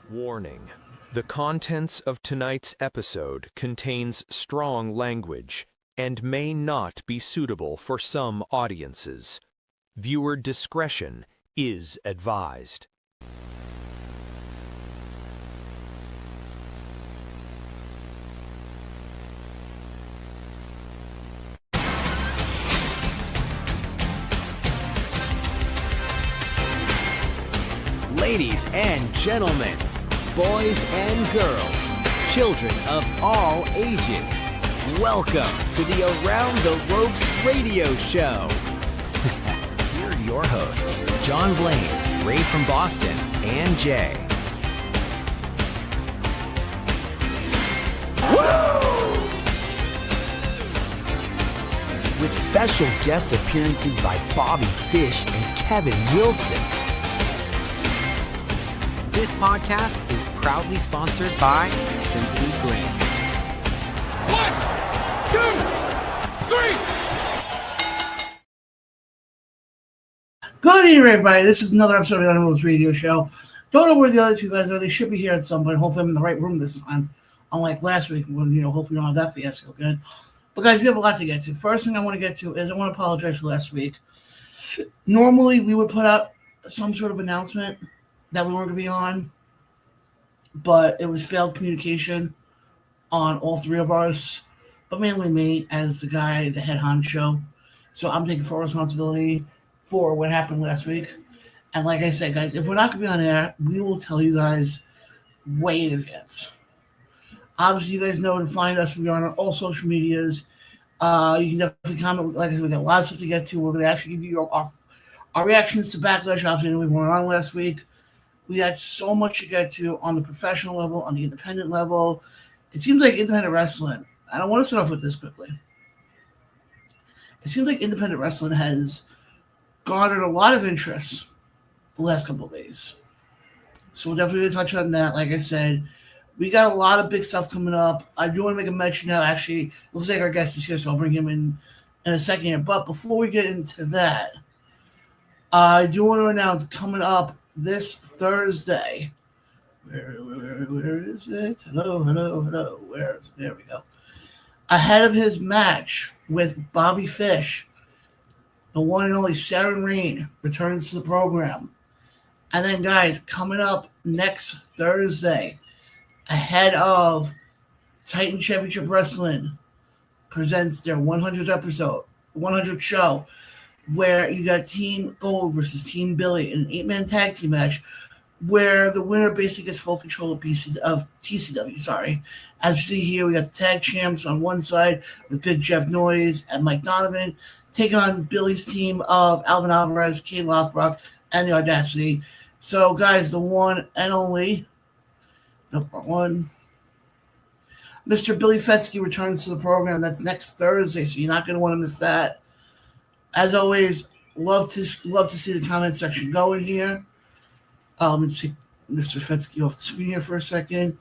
Warning: the contents of tonight's episode contains strong language and may not be suitable for some audiences. Viewer discretion is advised. Ladies and gentlemen, boys and girls, children of all ages, welcome to the Around the Ropes radio show. Here are your hosts, John Blaine, Ray from Boston, and Jay. Woo! With special guest appearances by Bobby Fish and Kevin Wilson. This podcast is proudly sponsored by Simply Green. 1, 2, 3. Good evening, everybody. This is another episode of the Animals Radio Show. Don't know where the other two guys are. They should be here at some point. Hopefully I'm in the right room this time. Unlike last week when, hopefully we don't have that fiasco again. But guys, we have a lot to get to. First thing I want to get to is I want to apologize for last week. Normally we would put out some sort of announcement that we weren't going to be on, but it was failed communication on all three of us, but mainly me as the guy, the head honcho. So I'm taking full responsibility for what happened last week. And like I said, guys, if we're not going to be on air, we will tell you guys way in advance. Obviously, you guys know to find us. We are on all social medias. You can definitely comment. Like I said, we got a lot of stuff to get to. We're going to actually give you our reactions to Backlash. Obviously, we weren't on last week. We had so much to get to on the professional level, on the independent level. It seems like independent wrestling, and I want to start off with this quickly. It seems like independent wrestling has garnered a lot of interest the last couple of days. So we're definitely going to touch on that. Like I said, we got a lot of big stuff coming up. I do want to make a mention now. Actually, looks like our guest is here, so I'll bring him in a second here. But before we get into that, I do want to announce coming up this Thursday. Where is it? Hello. There we go. Ahead of his match with Bobby Fish, the one and only Saren Rain returns to the program. And then, guys, coming up next Thursday, ahead of Titan Championship Wrestling presents their 100th show, where you got Team Gold versus Team Billy in an 8-man tag team match, where the winner basically gets full control of TCW. As you see here, we got the tag champs on one side with Big Jeff Noyes and Mike Donovan, taking on Billy's team of Alvin Alvarez, Kane Lothbrock, and the Audacity. So, guys, the one and only number one, Mr. Billy Fetsky returns to the program. That's next Thursday, so you're not going to want to miss that. As always, love to see the comment section going here. Let me take Mr. Fetsky off the screen here for a second.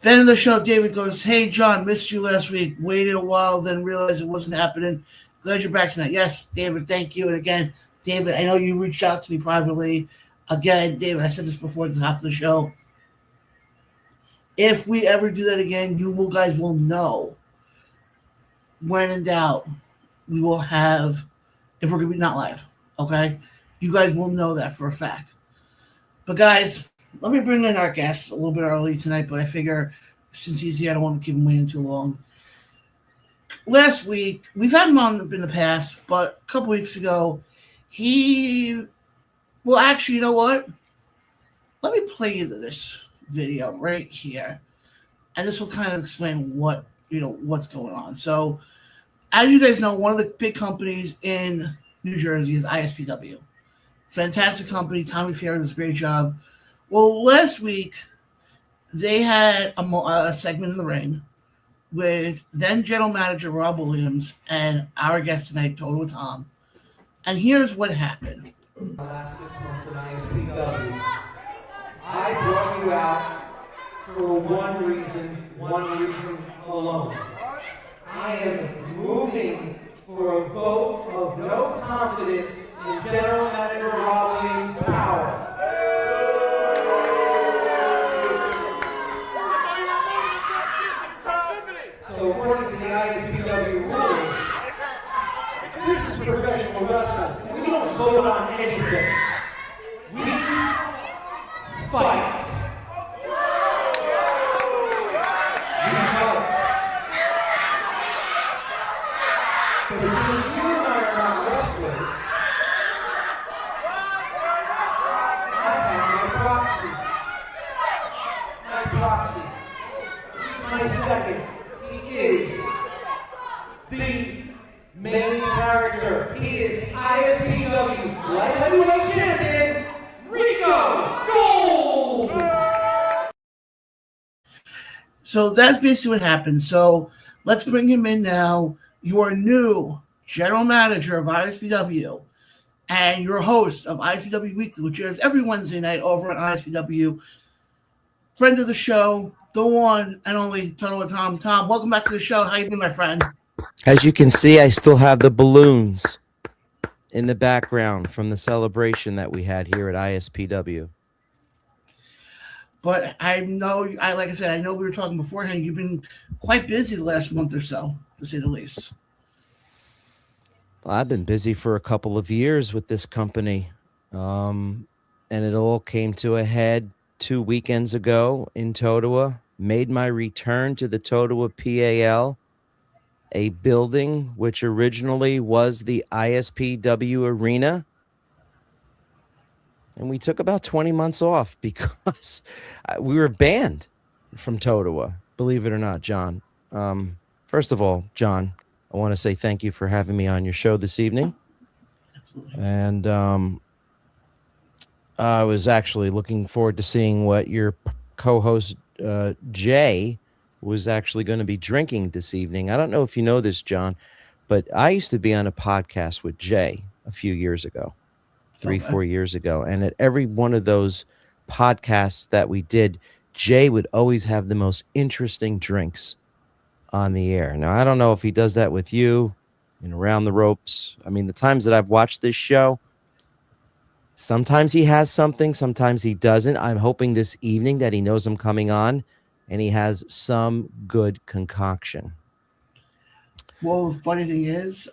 Then in the show, David goes, "Hey, John, missed you last week. Waited a while, then realized it wasn't happening. Glad you're back tonight." Yes, David, thank you. And again, David, I know you reached out to me privately. Again, David, I said this before at the top of the show. If we ever do that again, you guys will know. When in doubt, we will have, if we're going to be not live, okay? You guys will know that for a fact. But guys, let me bring in our guest a little bit early tonight, but I figure since he's here, I don't want to keep him waiting too long. Last week, we've had him on in the past, but a couple weeks ago, actually, you know what? Let me play you this video right here, and this will kind of explain what's going on. So, as you guys know, one of the big companies in New Jersey is ISPW. Fantastic company. Tommy Fair does a great job. Well, last week they had a segment in the ring with then general manager Rob Williams and our guest tonight, Totowa Tom. And here's what happened. Last 6 months in ISPW, I brought you out for one reason alone. I am moving for a vote of no confidence in General Manager Rob Williams' power. fight. But since you and I are not wrestlers, I have my proxy. My proxy. He's my second. He is the main character. He is ISPW Light Heavyweight Champion, Rico Gold! So that's basically what happened. So let's bring him in now. Your new general manager of ISPW and your host of ISPW Weekly, which airs every Wednesday night over on ISPW. Friend of the show, the one and only Totowa Tom. Tom, welcome back to the show. How you been, my friend? As you can see, I still have the balloons in the background from the celebration that we had here at ISPW. But I know, like I said, I know we were talking beforehand. You've been quite busy the last month or so, to say the least. Well, I've been busy for a couple of years with this company, and it all came to a head 2 weekends ago in Totowa. Made my return to the Totowa PAL, a building which originally was the ISPW Arena. And we took about 20 months off because we were banned from Totowa, believe it or not, John. First of all, John, I want to say thank you for having me on your show this evening. And I was actually looking forward to seeing what your co-host, Jay, was actually going to be drinking this evening. I don't know if you know this, John, but I used to be on a podcast with Jay a few years ago. 4 years ago. And at every one of those podcasts that we did, Jay would always have the most interesting drinks on the air. Now, I don't know if he does that with you and Around the Ropes. I mean, the times that I've watched this show, sometimes he has something, sometimes he doesn't. I'm hoping this evening that he knows I'm coming on and he has some good concoction. Well, the funny thing is,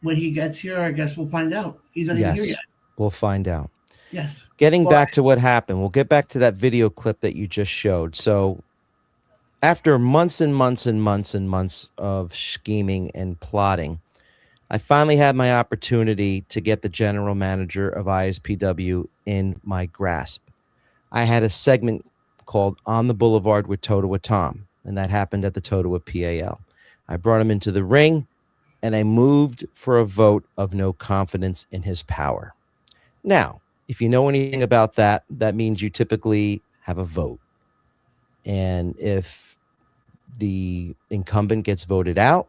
when he gets here, I guess we'll find out. He's not even here yet. We'll find out. Yes. Getting back to what happened, we'll get back to that video clip that you just showed. So after months and months and months and months of scheming and plotting, I finally had my opportunity to get the general manager of ISPW in my grasp. I had a segment called On the Boulevard with Totowa Tom, and that happened at the Totowa PAL. I brought him into the ring, and I moved for a vote of no confidence in his power. Now, if you know anything about that, that means you typically have a vote. And if the incumbent gets voted out,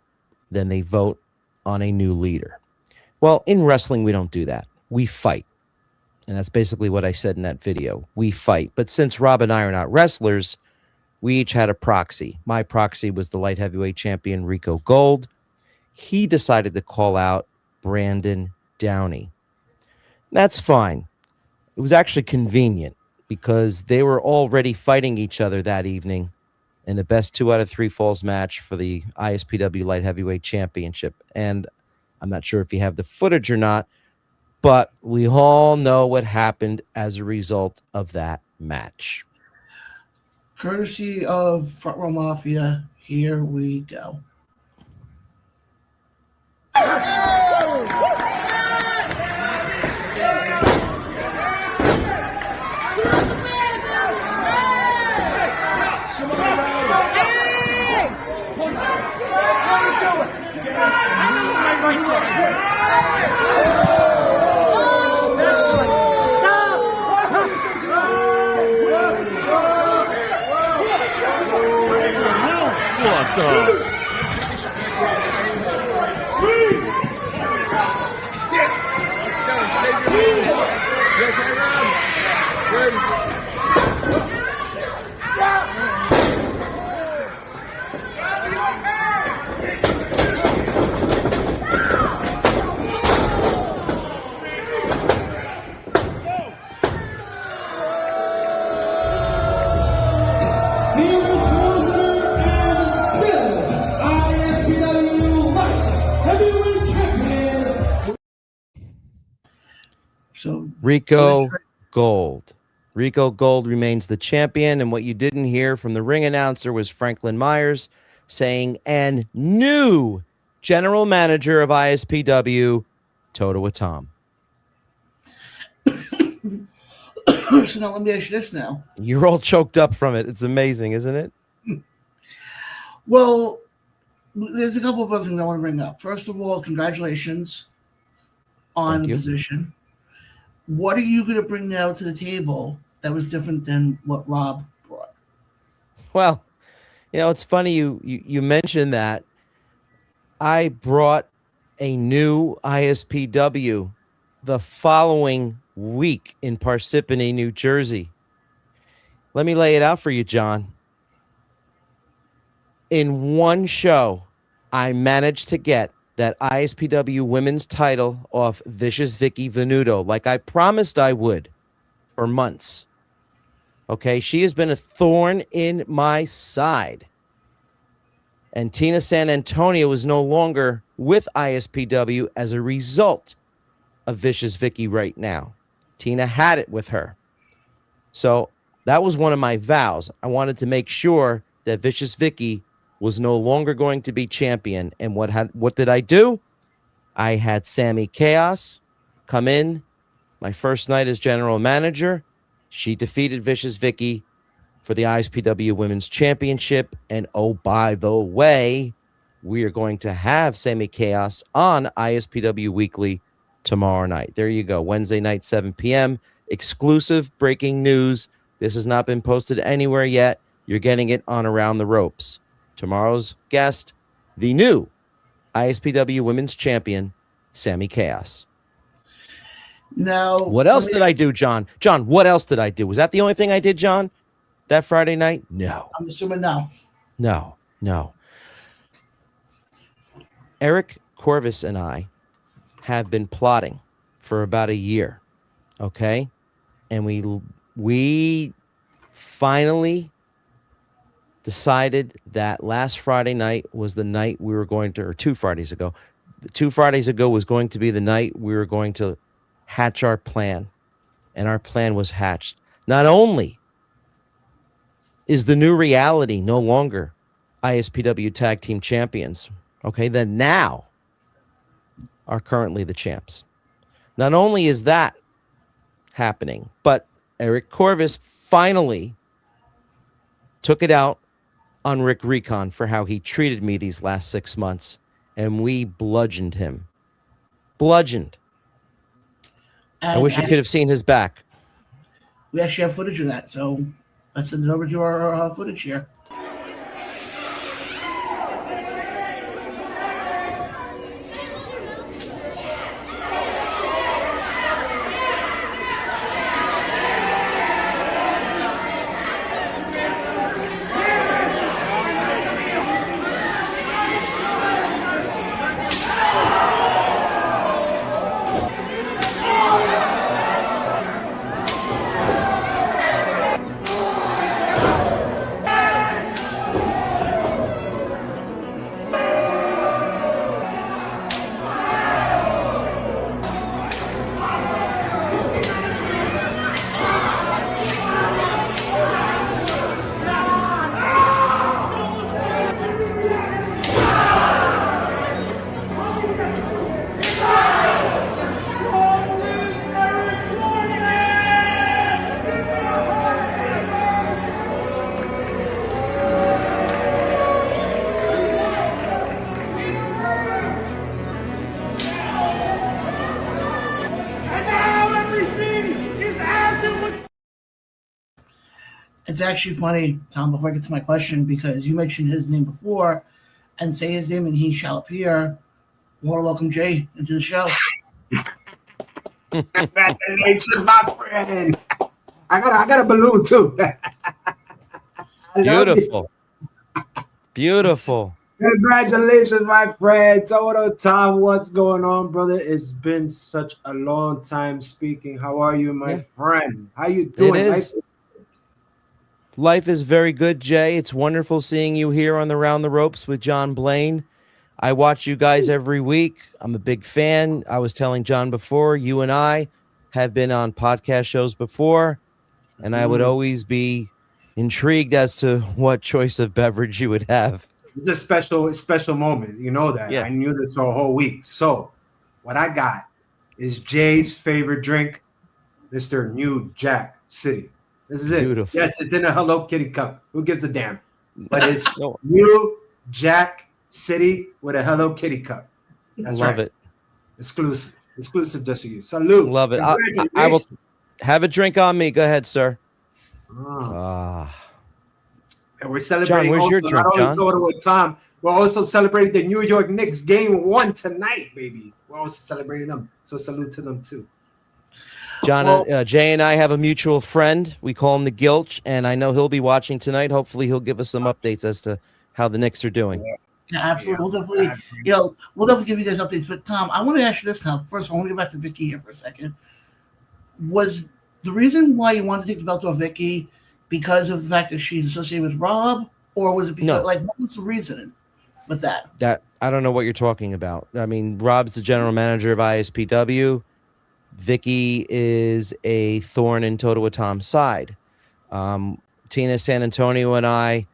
then they vote on a new leader. Well, in wrestling, we don't do that. We fight. And that's basically what I said in that video. We fight. But since Rob and I are not wrestlers, we each had a proxy. My proxy was the light heavyweight champion, Rico Gold. He decided to call out Brandon Downey. That's fine. It was actually convenient because they were already fighting each other that evening in the best 2 out of 3 falls match for the ISPW Light Heavyweight Championship. And I'm not sure if you have the footage or not, but we all know what happened as a result of that match. Courtesy of Front Row Mafia, here we go. So Rico Gold Rico Gold remains the champion. And what you didn't hear from the ring announcer was Franklin Myers saying, and new general manager of ISPW, Totowa Tom. So now let me ask you this now. You're all choked up from it. It's amazing, isn't it? Well, there's a couple of other things I want to bring up. First of all, congratulations on Thank the you. position. What are you going to bring now to the table that was different than what Rob brought? Well, it's funny you mentioned that. I brought a new ISPW the following week in Parsippany, New Jersey. Let me lay it out for you, John. In one show, I managed to get that ISPW women's title off Vicious Vicky Venuto, like I promised I would, for months. Okay, she has been a thorn in my side. And Tina San Antonio is no longer with ISPW as a result of Vicious Vicky right now. Tina had it with her. So that was one of my vows. I wanted to make sure that Vicious Vicky was no longer going to be champion. And what did I do? I had Sammy Chaos come in my first night as general manager. She defeated Vicious Vicky for the ISPW Women's Championship. And oh, by the way, we are going to have Sammy Chaos on ISPW Weekly tomorrow night. There you go. Wednesday night, 7 p.m. Exclusive breaking news. This has not been posted anywhere yet. You're getting it on Around the Ropes. Tomorrow's guest, the new ISPW Women's Champion, Sammy Chaos. Now, what else did I do, John? John, what else did I do? Was that the only thing I did, John? That Friday night? No. I'm assuming no. No. Eric Corvus and I have been plotting for about a year, okay? And we finally decided that last Friday night was the night we were going to, or 2 Fridays ago. 2 Fridays ago was going to be the night we were going to hatch our plan. And our plan was hatched. Not only is the new reality no longer ISPW Tag Team Champions, okay, then now are currently the champs. Not only is that happening, but Eric Corvus finally took it out on Rick Recon for how he treated me these last 6 months, and we bludgeoned him. Bludgeoned. I wish you could have seen his back. We actually have footage of that, so let's send it over to our footage here. It's actually funny, Tom, before I get to my question, because you mentioned his name before, and say his name and he shall appear. Want to welcome Jay into the show. Congratulations, my friend. I got a balloon too. Beautiful. Beautiful. Congratulations, my friend. Totowa Tom, what's going on, brother? It's been such a long time speaking. How are you, my friend? How you doing? It is. Life is very good, Jay. It's wonderful seeing you here on the Round the Ropes with John Blaine. I watch you guys every week. I'm a big fan. I was telling John before, you and I have been on podcast shows before. and I would always be intrigued as to what choice of beverage you would have. It's a special moment. You know that. Yeah. I knew this for a whole week. So what I got is Jay's favorite drink, Mr. New Jack City. This is Beautiful. it. Yes, it's in a Hello Kitty cup. Who gives a damn? But it's No. New Jack City with a Hello Kitty cup. That's Love right. it. Exclusive just for you. Salute. Love it. I will have a drink on me. Go ahead, sir. And we're celebrating John, where's your also drink, not only John? Totowa Tom, we're also celebrating the New York Knicks game 1 tonight, baby. We're also celebrating them. So salute to them too. John, Jay and I have a mutual friend. We call him the Gilch, and I know he'll be watching tonight. Hopefully he'll give us some updates as to how the Knicks are doing. Yeah, absolutely. We'll definitely give you guys updates. But Tom, I want to ask you this now. First, I want to get back to Vicky here for a second. Was the reason why you wanted to take the belt off Vicky because of the fact that she's associated with Rob, or was it because what was the reasoning with that? That I don't know what you're talking about. I mean, Rob's the general manager of ISPW. Vicky is a thorn in Totowa Tom's side. Tina San Antonio and I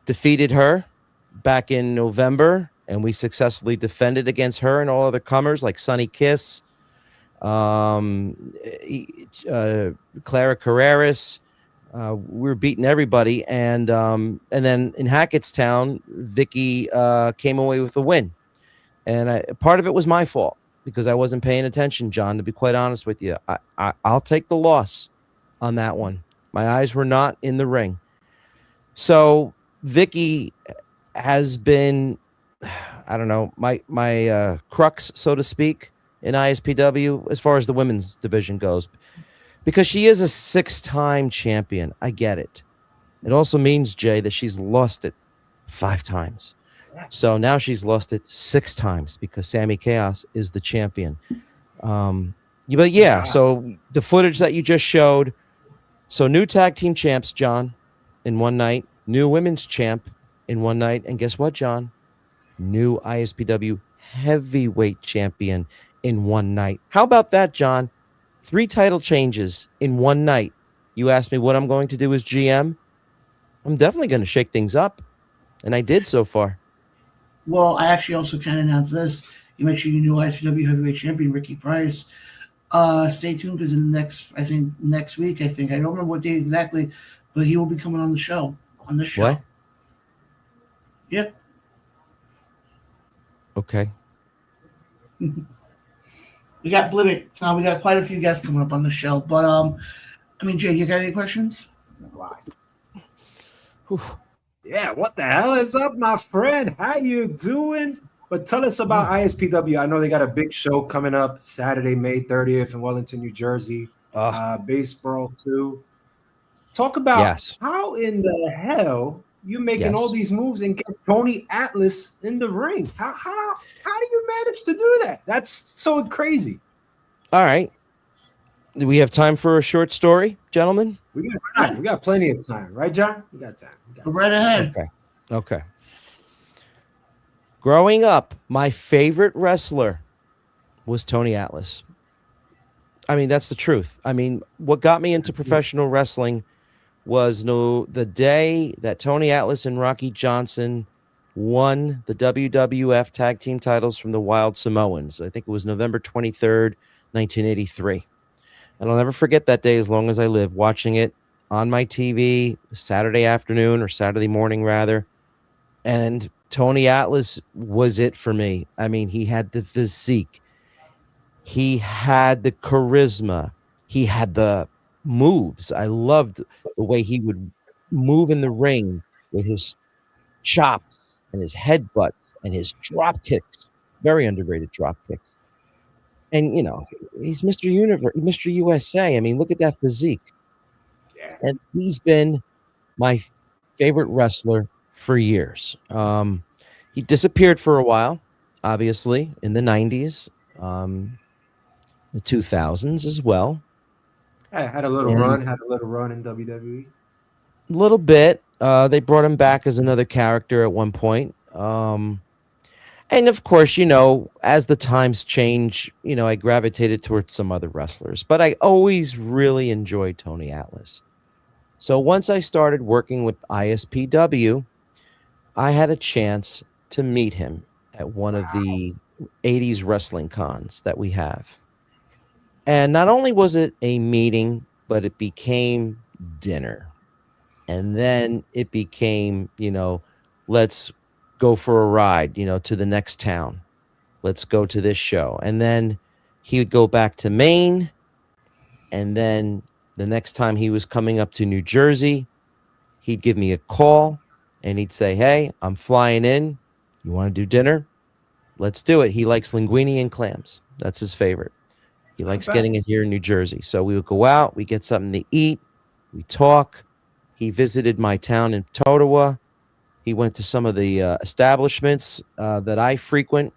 defeated her back in November, and we successfully defended against her and all other comers like Sunny Kiss, Clara Carreras. We were beating everybody, and then in Hackettstown, Vicky came away with a win, and part of it was my fault because I wasn't paying attention, John. To be quite honest with you, I'll take the loss on that one. My eyes were not in the ring, so Vicky has been, I don't know, my crux, so to speak, in ISPW as far as the women's division goes. Because she is a 6-time champion. I get it. It also means, Jay, that she's lost it 5 times. So now she's lost it 6 times because Sammy Chaos is the champion. But yeah, so the footage that you just showed. So new tag team champs, John, in one night. New women's champ in one night. And guess what, John? New ISPW heavyweight champion in one night. How about that, John? 3 title changes in one night. You asked me what I'm going to do as GM. I'm definitely going to shake things up. And I did so far. Well, I actually also can announce this. You mentioned your new ISPW heavyweight champion, Ricky Price. Stay tuned because next week, I don't remember what date exactly, but he will be coming on the show. What? Yeah. Okay. We got Tom. We got quite a few guests coming up on the show, but Jay, you got any questions? Yeah, what the hell is up, my friend? How you doing? But tell us about ISPW. I know they got a big show coming up Saturday, May 30th in Wellington, New Jersey. Baseball too. Talk about how in the hell you making all these moves and get Tony Atlas in the ring. How do you manage to do that? That's so crazy. All right. Do we have time for a short story, gentlemen? We got time. We got plenty of time, right, John? We got time. Go right ahead. Okay. Growing up, my favorite wrestler was Tony Atlas. I mean, that's the truth. I mean, what got me into professional wrestling was the day that Tony Atlas and Rocky Johnson won the WWF tag team titles from the Wild Samoans. I think it was November 23rd, 1983. And I'll never forget that day as long as I live, watching it on my TV Saturday afternoon or Saturday morning, rather. And Tony Atlas was it for me. I mean, he had the physique. He had the charisma. He had the moves. I loved the way he would move in the ring with his chops and his headbutts and his drop kicks. Very underrated drop kicks. And, he's Mr. Universe, Mr. USA. I mean, look at that physique. Yeah. And he's been my favorite wrestler for years. He disappeared for a while, obviously, in the 90s, the 2000s as well. I had a little run in WWE. A little bit. They brought him back as another character at one point. And of course, as the times change, I gravitated towards some other wrestlers, but I always really enjoyed Tony Atlas. So once I started working with ISPW, I had a chance to meet him at one of the 80s wrestling cons that we have. And not only was it a meeting, but it became dinner. And then it became, let's go for a ride, to the next town. Let's go to this show. And then he would go back to Maine. And then the next time he was coming up to New Jersey, he'd give me a call and he'd say, hey, I'm flying in. You want to do dinner? Let's do it. He likes linguine and clams. That's his favorite. He likes getting it here in New Jersey. So we would go out, we get something to eat, we talk. He visited my town in Totowa. He went to some of the establishments that I frequent.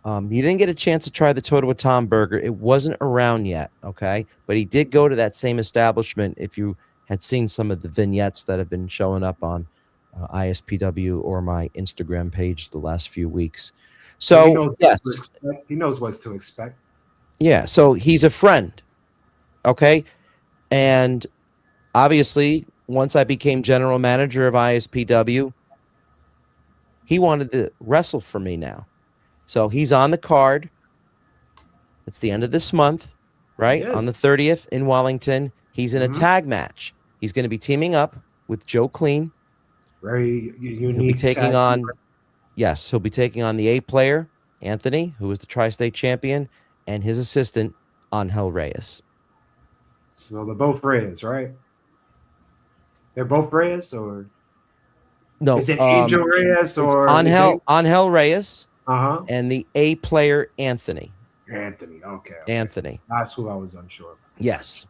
He didn't get a chance to try the Totowa Tom burger. It wasn't around yet, okay? But he did go to that same establishment if you had seen some of the vignettes that have been showing up on ISPW or my Instagram page the last few weeks. So, yes. He knows what to expect. Yeah, so he's a friend, okay? And obviously, once I became general manager of ISPW, he wanted to wrestle for me now. So he's on the card. It's the end of this month, right? On the 30th in Wellington. He's in a tag match. He's going to be teaming up with Joe Clean. Very unique. He'll be taking on, he'll be taking on the A player, Anthony, who is the Tri-State champion, and his assistant, Angel Reyes. So they're both Reyes, right? They're both Reyes, or no? Is it Angel Reyes or Angel Reyes? And the A player, Anthony. Okay. Anthony. That's who I was unsure about. Yes.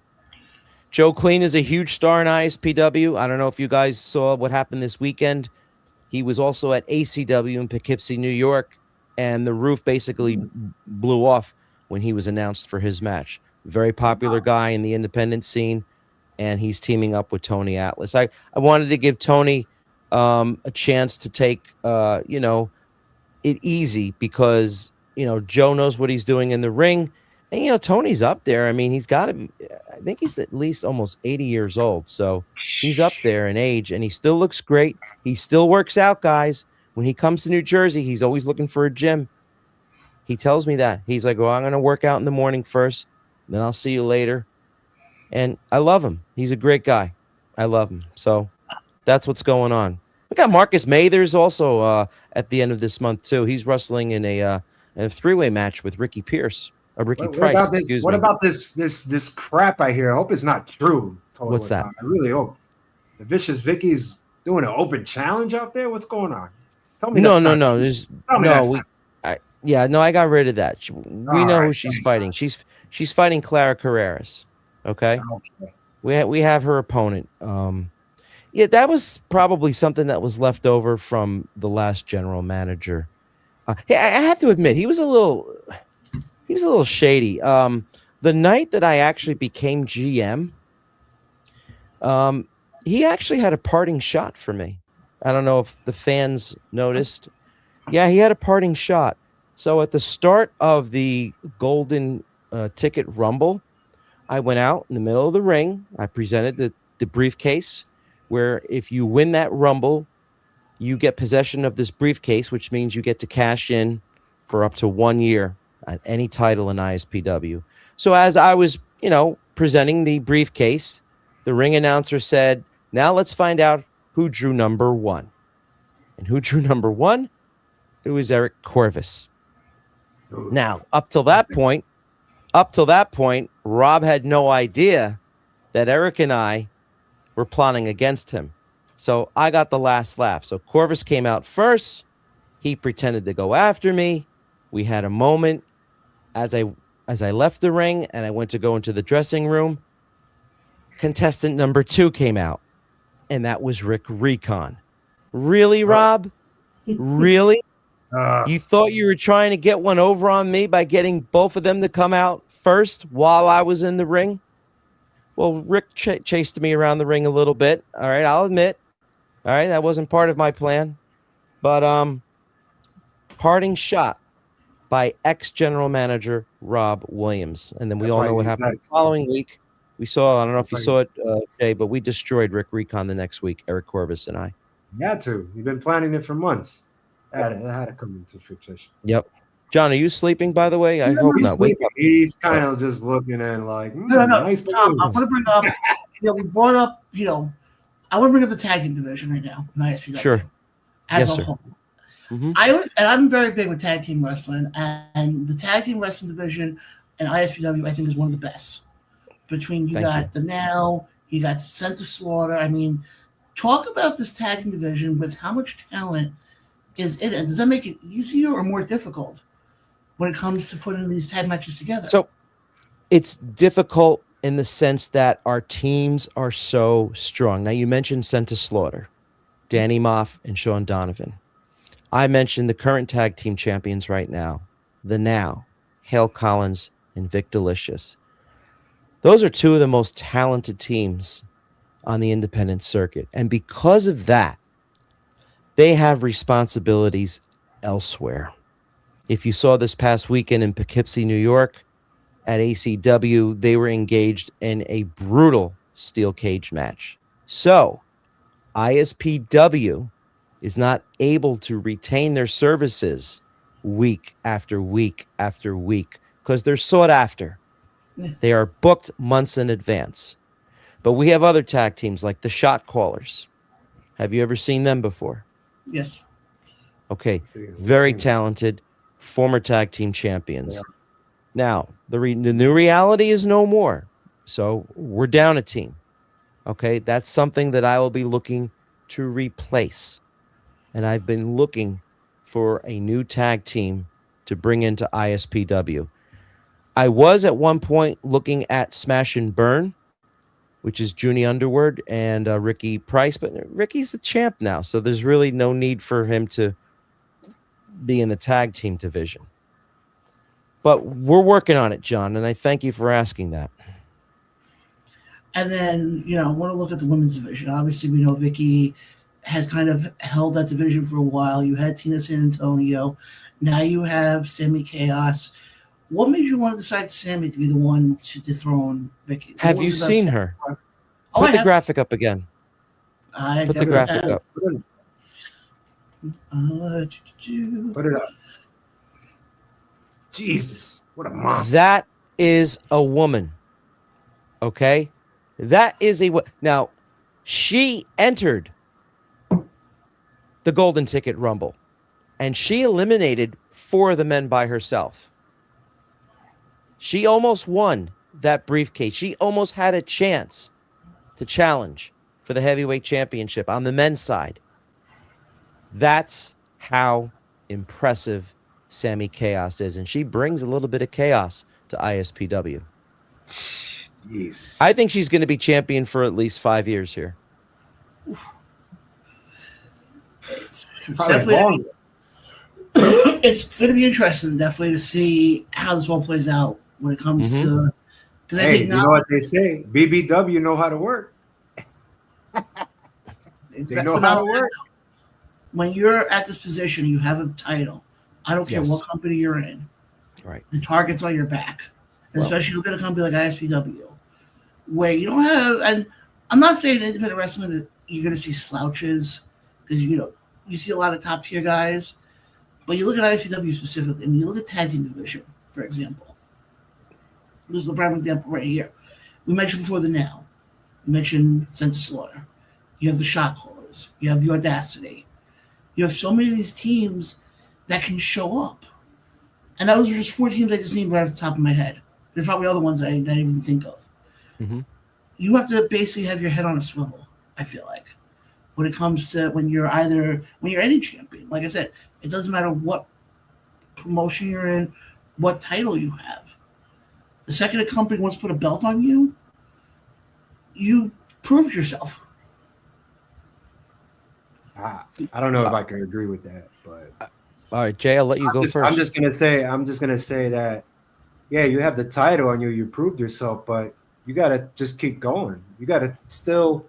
Joe Clean is a huge star in ISPW. I don't know if you guys saw what happened this weekend. He was also at ACW in Poughkeepsie, New York, and the roof basically blew off when he was announced for his match. Very popular guy in the independent scene, and he's teaming up with Tony Atlas. I wanted to give Tony a chance to take, it easy because, Joe knows what he's doing in the ring. And, Tony's up there. I mean, he's got to be, I think he's at least almost 80 years old. So he's up there in age, and he still looks great. He still works out, guys. When he comes to New Jersey, he's always looking for a gym. He tells me that. He's like, well, I'm going to work out in the morning first, then I'll see you later. And I love him. He's a great guy. I love him. So that's what's going on. We got Marcus Mathers also at the end of this month, too. He's wrestling in a three-way match with Ricky Pierce. Ricky Price. What about this crap I hear? I hope it's not true. What's that? I really hope. The Vicious Vicky's doing an open challenge out there? What's going on? Tell me no. I got rid of that. We know who she's fighting. She's fighting Clara Carreras. Okay. We have her opponent. That was probably something that was left over from the last general manager. I have to admit, he was a little shady. The night that I actually became GM, he actually had a parting shot for me. I don't know if the fans noticed. Yeah, he had a parting shot. So at the start of the Golden Ticket Rumble, I went out in the middle of the ring. I presented the briefcase, where if you win that Rumble, you get possession of this briefcase, which means you get to cash in for up to 1 year at any title in ISPW. So as I was, presenting the briefcase, the ring announcer said, now let's find out who drew number 1. And who drew number 1? It was Eric Corvus. Now, up till that point, Rob had no idea that Eric and I were plotting against him. So I got the last laugh. So Corvus came out first. He pretended to go after me. We had a moment as I left the ring and I went to go into the dressing room. Contestant number 2 came out, and that was Rick Recon. Really, Rob? Really? You thought you were trying to get one over on me by getting both of them to come out first while I was in the ring? Well, Rick chased me around the ring a little bit. All right, I'll admit. All right, that wasn't part of my plan. But Parting shot by ex-general manager Rob Williams. And then we all know what happened the following week. We saw, I don't know if you saw it, Jay, but we destroyed Rick Recon the next week, Eric Corvus and I. You had to. You've been planning it for months. That had to come into fruition. Yep. John, are you sleeping, by the way? I hope not. Wake up. He's kind of just looking and like, No. nice Tom, I want to bring up, we brought up, I want to bring up the tag team division right now in ISPW. Sure. As Yes, a sir. whole. Mhm. I'm very big with tag team wrestling, and the tag team wrestling division and ISPW, I think, is one of the best. Between you Thank got you. the Now, you got Sent to Slaughter. I mean, talk about this tag team division with how much talent is in it. Does that make it easier or more difficult when it comes to putting these tag matches together? So it's difficult in the sense that our teams are so strong. Now, you mentioned Sent to Slaughter, Danny Moff and Sean Donovan. I mentioned the current tag team champions right now, the Now, Hale Collins and Vic Delicious. Those are two of the most talented teams on the independent circuit. And because of that, they have responsibilities elsewhere. If you saw this past weekend in Poughkeepsie, New York, at ACW, they were engaged in a brutal steel cage match. So ISPW is not able to retain their services week after week after week because they're sought after. They are booked months in advance. But we have other tag teams like the Shot Callers. Have you ever seen them before? Yes. Okay, very talented, former tag team champions. Now, the new reality is no more. So we're down a team. Okay, that's something that I will be looking to replace. And I've been looking for a new tag team to bring into ISPW. I was at one point looking at Smash and Burn, which is Junie Underwood and Ricky Price, but Ricky's the champ now, so there's really no need for him to be in the tag team division. But we're working on it, John, and I thank you for asking that. And then, I want to look at the women's division. Obviously, we know Vicky has kind of held that division for a while. You had Tina San Antonio. Now you have Sammy Chaos. What made you want to decide Sammy to be the one to dethrone Vicky? Have you seen her? Oh, Put the graphic up again. Put the graphic up. Put it up. Jesus, what a monster. That is a woman. Okay? That is now, she entered the Golden Ticket Rumble, and she eliminated 4 of the men by herself. She almost won that briefcase. She almost had a chance to challenge for the heavyweight championship on the men's side. That's how impressive Sammy Chaos is, and she brings a little bit of chaos to ISPW. Yes. I think she's going to be champion for at least 5 years here. It's going to be interesting, definitely, to see how this all plays out when it comes to. Hey, I think you know what they say? BBW know how to work. They know how to work. When you're at this position, you have a title. I don't care Yes. what company you're in. Right. The target's on your back. Especially look at a company like ISPW, where you don't have, and I'm not saying in independent wrestling that you're going to see slouches, because you see a lot of top tier guys, but you look at ISPW specifically, and you look at tag team division, for example. This is the prime example right here. We mentioned before the Now. We mentioned Sent to Slaughter. You have the Shot Callers. You have the Audacity. You have so many of these teams that can show up. And those are just 4 teams I just named right off the top of my head. There's probably other ones I didn't even think of. Mm-hmm. You have to basically have your head on a swivel, I feel like, when it comes to when you're any champion. Like I said, it doesn't matter what promotion you're in, what title you have. The second a company wants to put a belt on you, you proved yourself. I don't know if I can agree with that, but all right, Jay, I'll let you go first. I'm just gonna say that, yeah, you have the title on you, you proved yourself, but you gotta just keep going. You gotta still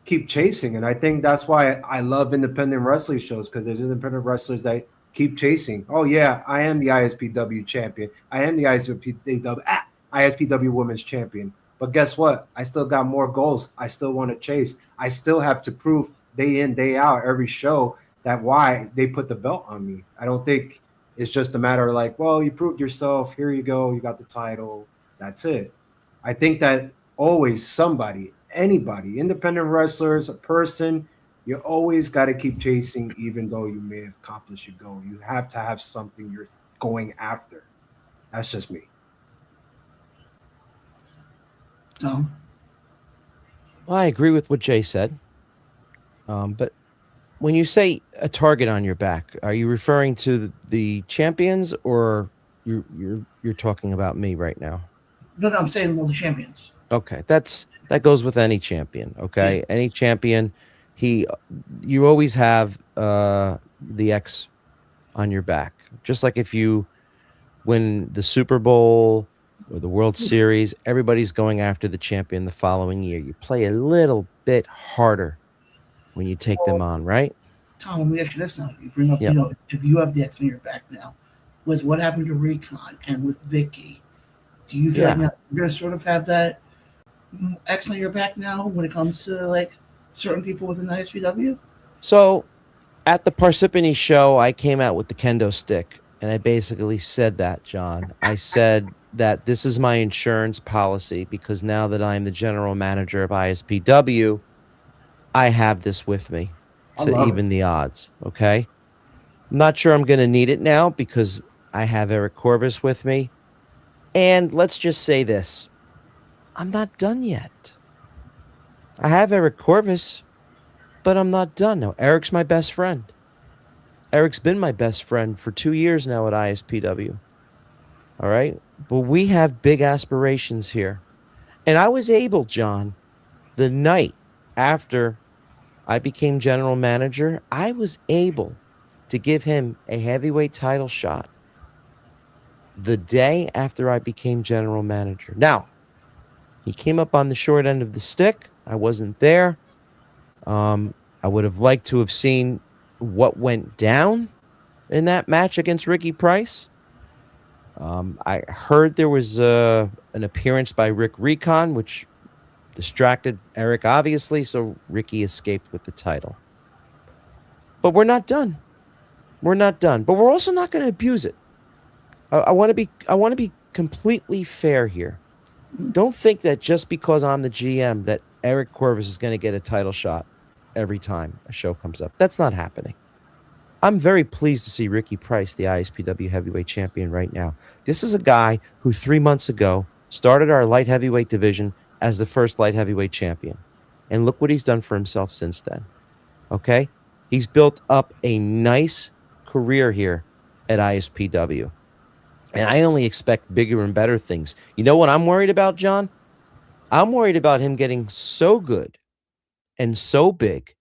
keep chasing, and I think that's why I love independent wrestling shows, because there's independent wrestlers that keep chasing. Oh yeah, I am the ISPW champion. I am the ISPW Women's Champion. But guess what? I still got more goals. I still want to chase. I still have to prove day in, day out, every show that why they put the belt on me. I don't think it's just a matter of like, well, you proved yourself. Here you go. You got the title. That's it. I think that always somebody, anybody, independent wrestlers, a person, you always got to keep chasing, even though you may have accomplished your goal. You have to have something you're going after. That's just me. Tom? Well, I agree with what Jay said. But when you say a target on your back, are you referring to the champions, or you're talking about me right now? No, I'm saying all the champions. Okay, that goes with any champion. Okay, Yeah. any champion, you always have the X on your back. Just like if you win the Super Bowl or the World Series, everybody's going after the champion the following year. You play a little bit harder when you take them on, right? Tom, let me ask you this now. You bring up, Yep. if you have the X on your back now, with what happened to Recon and with Vicky, do you feel like now you're going to sort of have that X on your back now when it comes to like certain people within the ISPW? So at the Parsippany show, I came out with the kendo stick, and I basically said that, John. I said that this is my insurance policy because now that I'm the general manager of ISPW, I have this with me to even the odds, okay? I'm not sure I'm going to need it now because I have Eric Corvus with me. And let's just say this. I'm not done yet. I have Eric Corvus, but I'm not done. Now, Eric's my best friend. Eric's been my best friend for 2 years now at ISPW. All right? But we have big aspirations here. And I was able, John, the night after I became general manager, I was able to give him a heavyweight title shot the day after I became general manager. Now, he came up on the short end of the stick. I wasn't there. I would have liked to have seen what went down in that match against Ricky Price. I heard there was an appearance by Rick Recon, which distracted Eric, obviously, so Ricky escaped with the title. But we're not done. We're not done. But we're also not going to abuse it. I want to be completely fair here. Don't think that just because I'm the GM that Eric Corvus is going to get a title shot every time a show comes up. That's not happening. I'm very pleased to see Ricky Price, the ISPW heavyweight champion right now. This is a guy who 3 months ago started our light heavyweight division as the first light heavyweight champion. And look what he's done for himself since then. Okay? He's built up a nice career here at ISPW. And I only expect bigger and better things. You know what I'm worried about, John? I'm worried about him getting so good and so big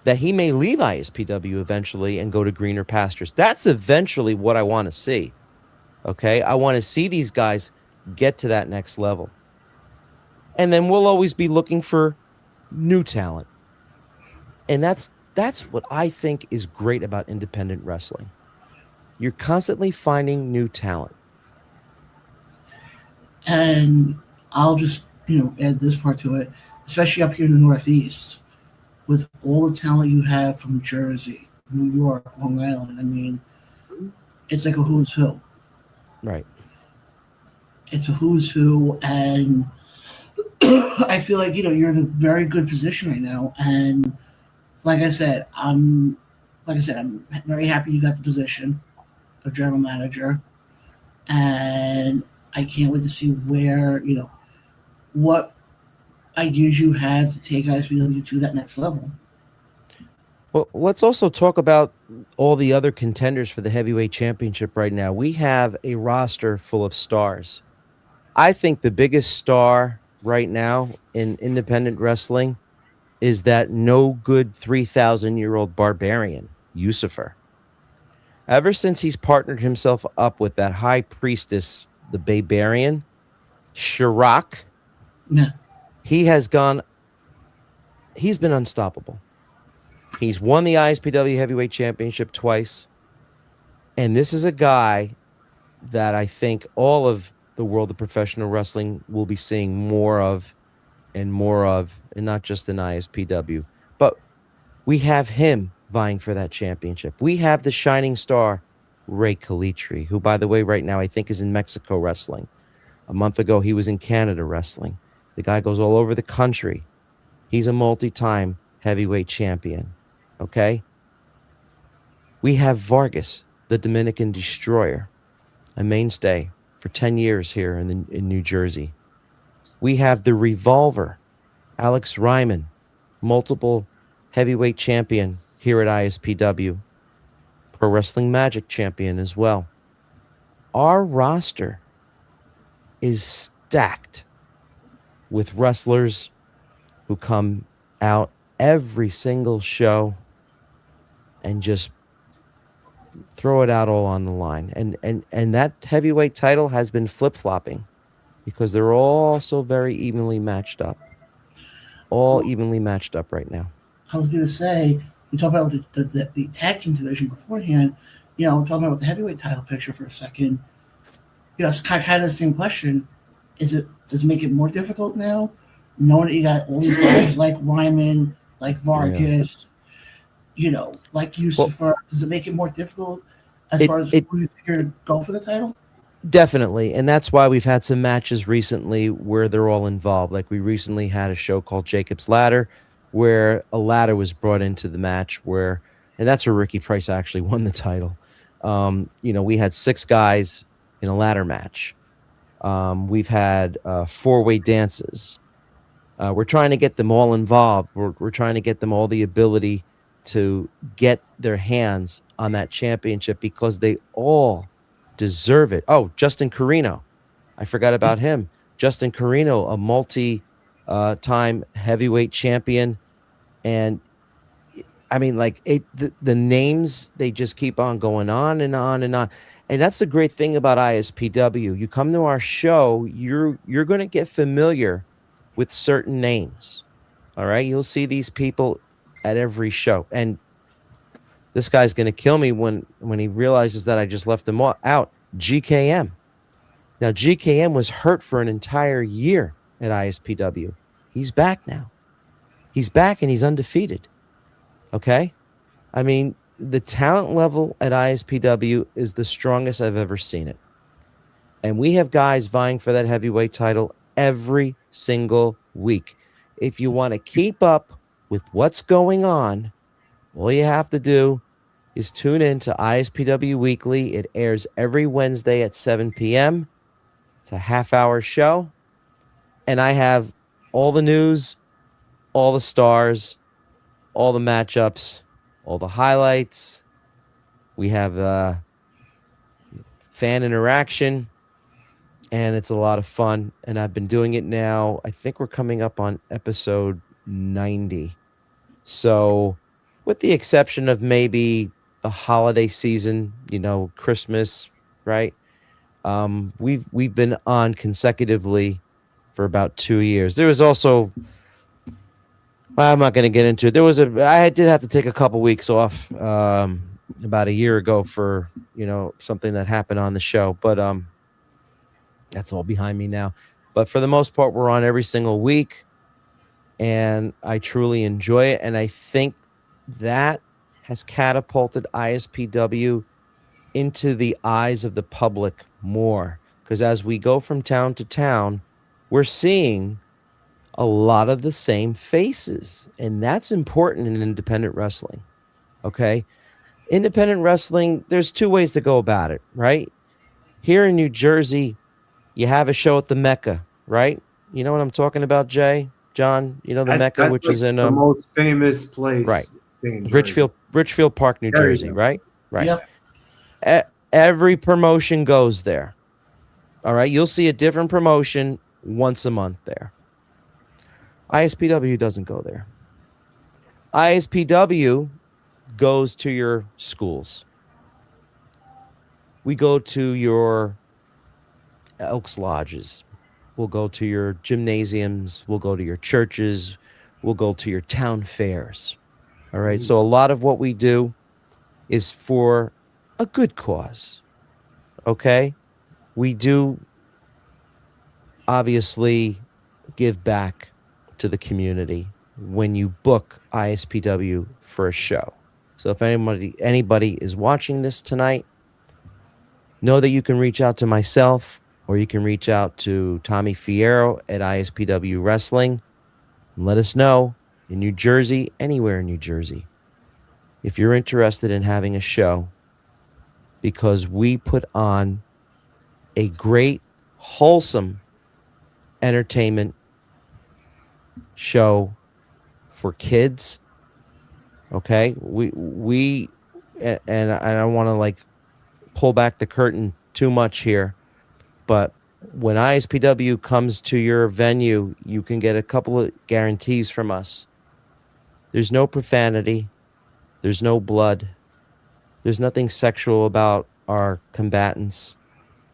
that he may leave ISPW eventually and go to greener pastures. That's eventually what I want to see. Okay? I want to see these guys get to that next level. And then we'll always be looking for new talent. And that's what I think is great about independent wrestling. You're constantly finding new talent. And I'll just, add this part to it, especially up here in the Northeast, with all the talent you have from Jersey, New York, Long Island. I mean, it's like a who's who. Right. It's a who's who, and I feel like, you're in a very good position right now. And like I said, I'm very happy you got the position of general manager, and I can't wait to see where, what ideas you have to take ISPW to that next level. Well, let's also talk about all the other contenders for the heavyweight championship right now. We have a roster full of stars. I think the biggest star right now in independent wrestling is that no good 3,000-year-old barbarian, Yusufer. Ever since he's partnered himself up with that high priestess, the Barbarian, Shirak, Yeah. he's been unstoppable. He's won the ISPW Heavyweight Championship twice. And this is a guy that I think all of the world of professional wrestling will be seeing more of, and not just in ISPW. But we have him vying for that championship. We have the shining star, Ray Kalitri, who, by the way, right now I think is in Mexico wrestling. A month ago, he was in Canada wrestling. The guy goes all over the country. He's a multi-time heavyweight champion. Okay? We have Vargas, the Dominican Destroyer, a mainstay for 10 years here in New Jersey. We have the Revolver, Alex Ryman, multiple heavyweight champion here at ISPW, Pro Wrestling Magic champion as well. Our roster is stacked with wrestlers who come out every single show and just throw it out all on the line. And that heavyweight title has been flip-flopping because they're all so very evenly matched up. All evenly matched up right now. I was going to say, you talk about the tag team division beforehand. You know, talking about the heavyweight title picture for a second. You know, it's kind of the same question. Does it make it more difficult now, knowing that you got all these guys like Ryman, like Vargas, you know, like Yusufer? Does it make it more difficult as far as who you figure to go for the title? Definitely. And that's why we've had some matches recently where they're all involved. Like we recently had a show called Jacob's Ladder where a ladder was brought into the match and that's where Ricky Price actually won the title. You know, we had 6 guys in a ladder match. We've had 4-way dances. We're trying to get them all involved. We're trying to get them all the ability to get their hands on that championship because they all deserve it. Oh, Justin Carino. I forgot about him. Justin Carino, a multi-time heavyweight champion. And I mean, like the names, they just keep on going on and on and on. And that's the great thing about ISPW. You come to our show, you're going to get familiar with certain names. All right? You'll see these people at every show. And this guy's going to kill me when he realizes that I just left him out. GKM. Now, GKM was hurt for an entire year at ISPW. He's back now. He's back and he's undefeated. Okay? I mean, the talent level at ISPW is the strongest I've ever seen it. And we have guys vying for that heavyweight title every single week. If you want to keep up with what's going on, all you have to do is tune in to ISPW Weekly. It airs every Wednesday at 7 p.m. It's a half-hour show. And I have all the news, all the stars, all the matchups, all the highlights. We have fan interaction, and it's a lot of fun. And I've been doing it now. I think we're coming up on episode 90. So with the exception of maybe the holiday season, you know, Christmas, right? We've been on consecutively for about 2 years. There was also, I'm not going to get into it. I did have to take a couple weeks off about a year ago for, you know, something that happened on the show, but that's all behind me now. But for the most part, we're on every single week, and I truly enjoy it. And I think that has catapulted ISPW into the eyes of the public more, because as we go from town to town, we're seeing a lot of the same faces, and that's important in independent wrestling. Okay, independent wrestling, there's 2 ways to go about it, right? Here in New Jersey, you have a show at the Mecca, right? You know what I'm talking about, Jay, John? You know the Mecca, which is in the most famous place, right? Richfield Park, New Jersey, right? Right. Yep. Every promotion goes there. All right, you'll see a different promotion once a month there. ISPW doesn't go there. ISPW goes to your schools. We go to your Elks Lodges. We'll go to your gymnasiums. We'll go to your churches. We'll go to your town fairs. All right. So a lot of what we do is for a good cause. Okay? We do obviously give back to the community when you book ISPW for a show. So if anybody is watching this tonight, know that you can reach out to myself or you can reach out to Tommy Fierro at ISPW Wrestling and let us know in New Jersey, anywhere in New Jersey, if you're interested in having a show, because we put on a great, wholesome entertainment show for kids. Okay, and I don't want to like pull back the curtain too much here, but when ISPW comes to your venue, you can get a couple of guarantees from us. There's no profanity, there's no blood, there's nothing sexual about our combatants.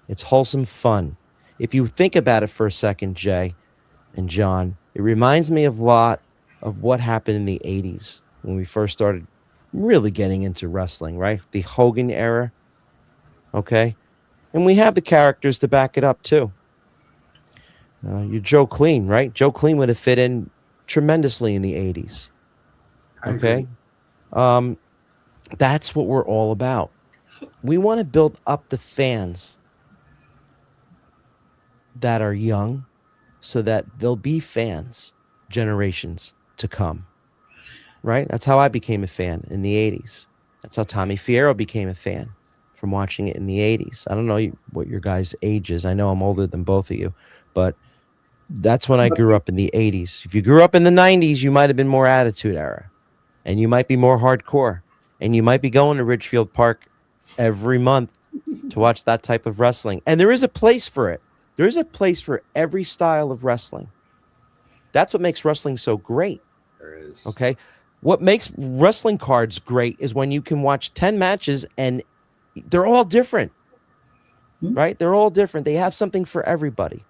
It's wholesome fun. If you think about it for a second, Jay and John, it reminds me of a lot of what happened in the 80s when we first started really getting into wrestling, right? The Hogan era, okay? And we have the characters to back it up, too. You're Joe Clean, right? Joe Clean would have fit in tremendously in the 80s, okay? That's what we're all about. We want to build up the fans that are young so that they'll be fans generations to come, right? That's how I became a fan in the 80s. That's how Tommy Fierro became a fan from watching it in the 80s. I don't know what your guys' age is. I know I'm older than both of you, but that's when I grew up in the 80s. If you grew up in the 90s, you might have been more Attitude Era, and you might be more hardcore, and you might be going to Ridgefield Park every month to watch that type of wrestling. And there is a place for it. There is a place for every style of wrestling. That's what makes wrestling so great. There is. Okay? What makes wrestling cards great is when you can watch 10 matches and they're all different. Right? They're all different. They have something for everybody.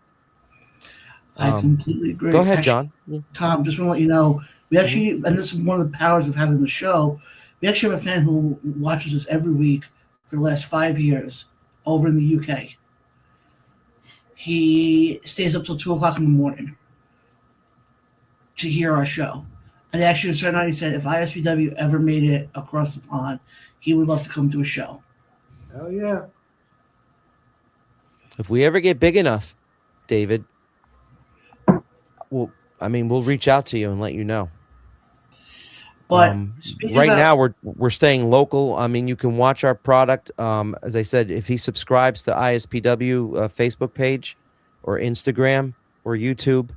I completely agree. Go ahead, actually, John. Tom, just want to let you know, we actually, and this is one of the powers of having the show, we actually have a fan who watches us every week for the last 5 years over in the UK. He stays up till 2 o'clock in the morning to hear our show. And actually, a certain night he said if ISPW ever made it across the pond, he would love to come to a show. Hell yeah. If we ever get big enough, David, we'll reach out to you and let you know. But right now we're staying local. I mean, you can watch our product. As I said, if he subscribes to ISPW Facebook page or Instagram or YouTube,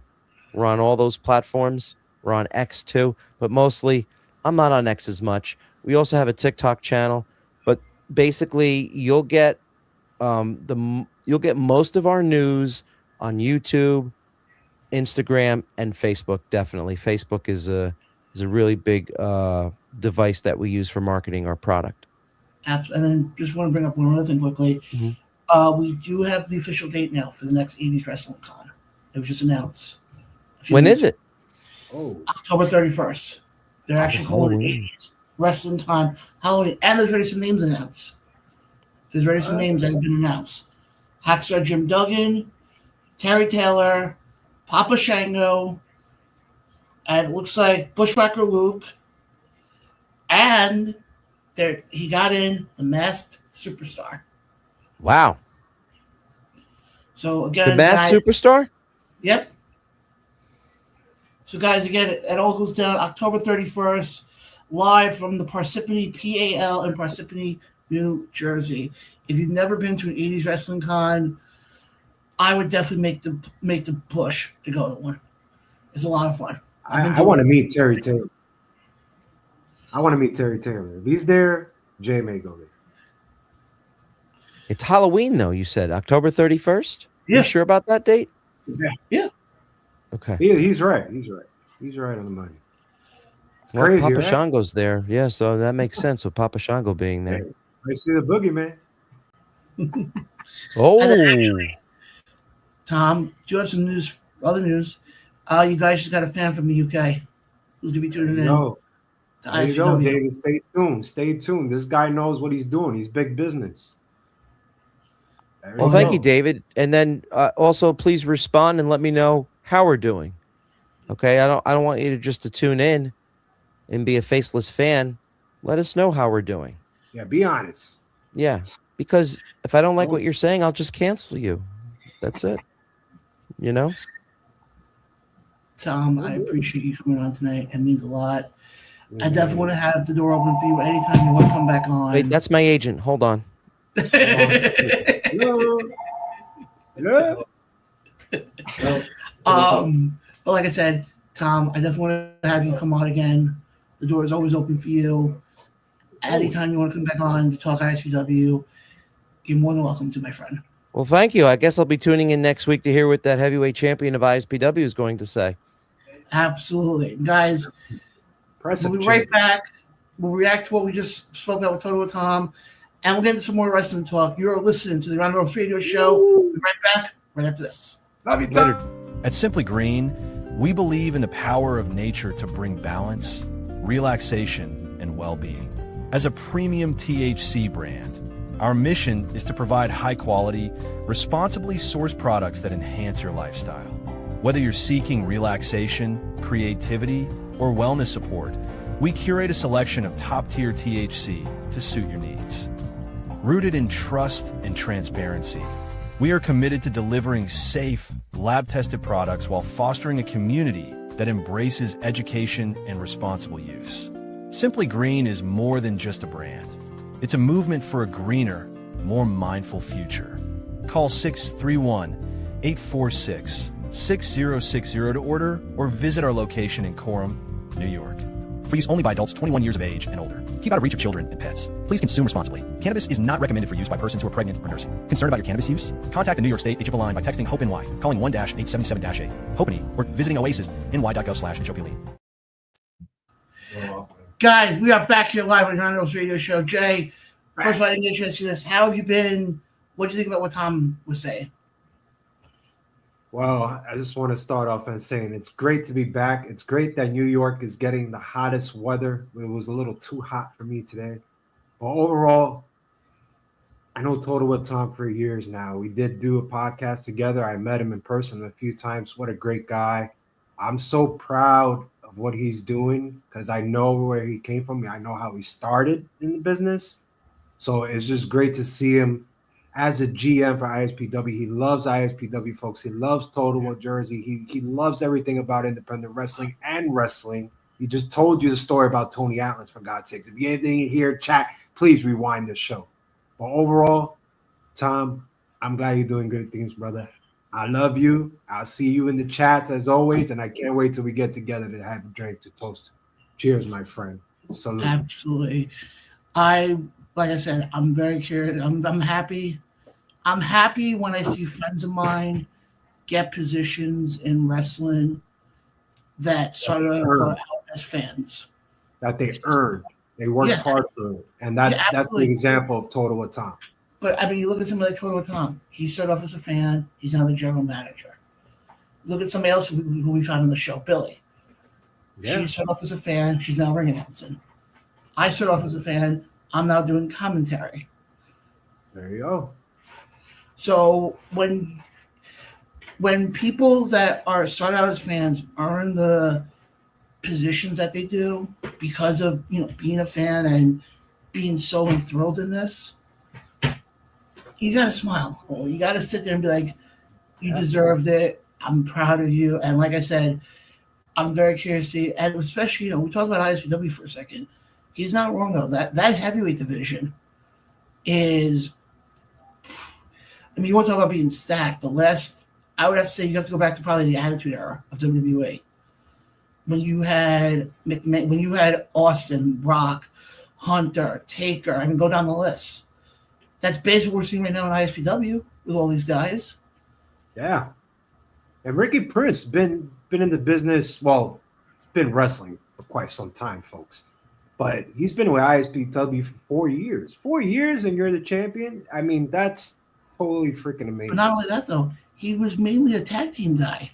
we're on all those platforms. We're on X too, but mostly I'm not on X as much. We also have a TikTok channel, but basically you'll get most of our news on YouTube, Instagram, and Facebook. Definitely, Facebook is a really big device that we use for marketing our product. And then just want to bring up one other thing quickly. Mm-hmm. We do have the official date now for the next 80s Wrestling Con. It was just announced. When is it? Oh, October 31st. They're actually calling it 80s Wrestling Con Halloween. And there's already some names announced. There's already some names that have been announced. Hacksaw Jim Duggan, Terry Taylor, Papa Shango, and it looks like Bushwhacker Luke. And he got in the Masked Superstar. Wow. So again, the Masked Superstar? Yep. So guys, again, it all goes down October 31st, live from the Parsippany PAL in Parsippany, New Jersey. If you've never been to an 80s Wrestling Con, I would definitely make the push to go to one. It's a lot of fun. I want to meet Terry Taylor. If he's there, Jay may go there. It's Halloween, though, you said. October 31st? Yeah. You sure about that date? Yeah. Okay. He's right. He's right on the money. It's crazy, Papa right? Shango's there. Yeah, so that makes sense with Papa Shango being there. I see the boogeyman. Oh. And then actually, Tom, do you have some news? Other news. You guys just got a fan from the UK who's going to be tuning in to There you go, ISPW. David. Stay tuned. Stay tuned. This guy knows what he's doing. He's big business. Well, thank you, David. And then also, please respond and let me know how we're doing. Okay, I don't want you to just to tune in and be a faceless fan. Let us know how we're doing. Yeah, be honest. Yeah, because if I don't like what you're saying, I'll just cancel you. That's it. You know? Tom, I appreciate you coming on tonight. It means a lot. I definitely want to have the door open for you anytime you want to come back on. Wait, that's my agent. Hold on. Yeah. But like I said, Tom, I definitely want to have you come on again. The door is always open for you. Anytime you want to come back on to talk ISPW, you're more than welcome to, my friend. Well, thank you. I guess I'll be tuning in next week to hear what that heavyweight champion of ISPW is going to say. Absolutely. Guys, we'll be right back. We'll react to what we just spoke about with Totowa Tom, and we'll get into some more wrestling talk. You're listening to the Around the Ropes Radio Show. We'll be right back right after this. Love you, Tom. At Simply Green, we believe in the power of nature to bring balance, relaxation, and well-being. As a premium THC brand, our mission is to provide high-quality, responsibly sourced products that enhance your lifestyle. Whether you're seeking relaxation, creativity, or wellness support, we curate a selection of top-tier THC to suit your needs. Rooted in trust and transparency, we are committed to delivering safe, lab-tested products while fostering a community that embraces education and responsible use. Simply Green is more than just a brand. It's a movement for a greener, more mindful future. Call 631-846-6060 to order or visit our location in Coram, New York. For use only by adults 21 years of age and older. Keep out of reach of children and pets. Please consume responsibly. Cannabis is not recommended for use by persons who are pregnant or nursing. Concerned about your cannabis use? Contact the New York State HIPAA line by texting HOPE-NY, calling 1-877-8, HOPE-NY, or visiting oasisny.gov/NHOPE. Guys, we are back here live on the Around the Ropes Radio Show. Jay, first of all, I didn't get a chance to see this. How have you been? What do you think about what Tom was saying? Well, I just want to start off by saying it's great to be back. It's great that New York is getting the hottest weather. It was a little too hot for me today. But overall, I know Totowa Tom for years now. We did do a podcast together. I met him in person a few times. What a great guy. I'm so proud of what he's doing because I know where he came from. I know how he started in the business. So it's just great to see him as a GM for ISPW. He loves ISPW, folks. He loves Totowa Jersey. He loves everything about independent wrestling and wrestling. He just told you the story about Tony Atlas, for God's sakes. If you didn't hear chat, please rewind this show. But overall, Tom, I'm glad you're doing good things, brother. I love you. I'll see you in the chats as always, and I can't wait till we get together to have a drink to toast. Cheers, my friend. Salute. Absolutely. Like I said, I'm very curious. I'm happy. I'm happy when I see friends of mine get positions in wrestling that started out as fans. That they earned. They worked hard for it. And that's the example of Totowa Tom. But I mean, you look at somebody like Totowa Tom. He started off as a fan. He's now the general manager. Look at somebody else who we found on the show, Billy. Yeah. She started off as a fan. She's now ring announcing. I started off as a fan. I'm now doing commentary. There you go. So when people that start out as fans earn the positions that they do because of being a fan and being so enthralled in this, you gotta smile. Or you gotta sit there and be like, you deserved it. I'm proud of you. And like I said, I'm very curious to see, and especially, we talk about ISPW for a second. He's not wrong though. That heavyweight division is, you want to talk about being stacked. I would have to say you have to go back to probably the Attitude Era of WWE. When you had Austin, Brock, Hunter, Taker, go down the list. That's basically what we're seeing right now in ISPW with all these guys. Yeah. And Ricky Prince been in the business, well, he's been wrestling for quite some time, folks. But he's been with ISPW for 4 years. 4 years and you're the champion? That's totally freaking amazing. But not only that, though, he was mainly a tag team guy.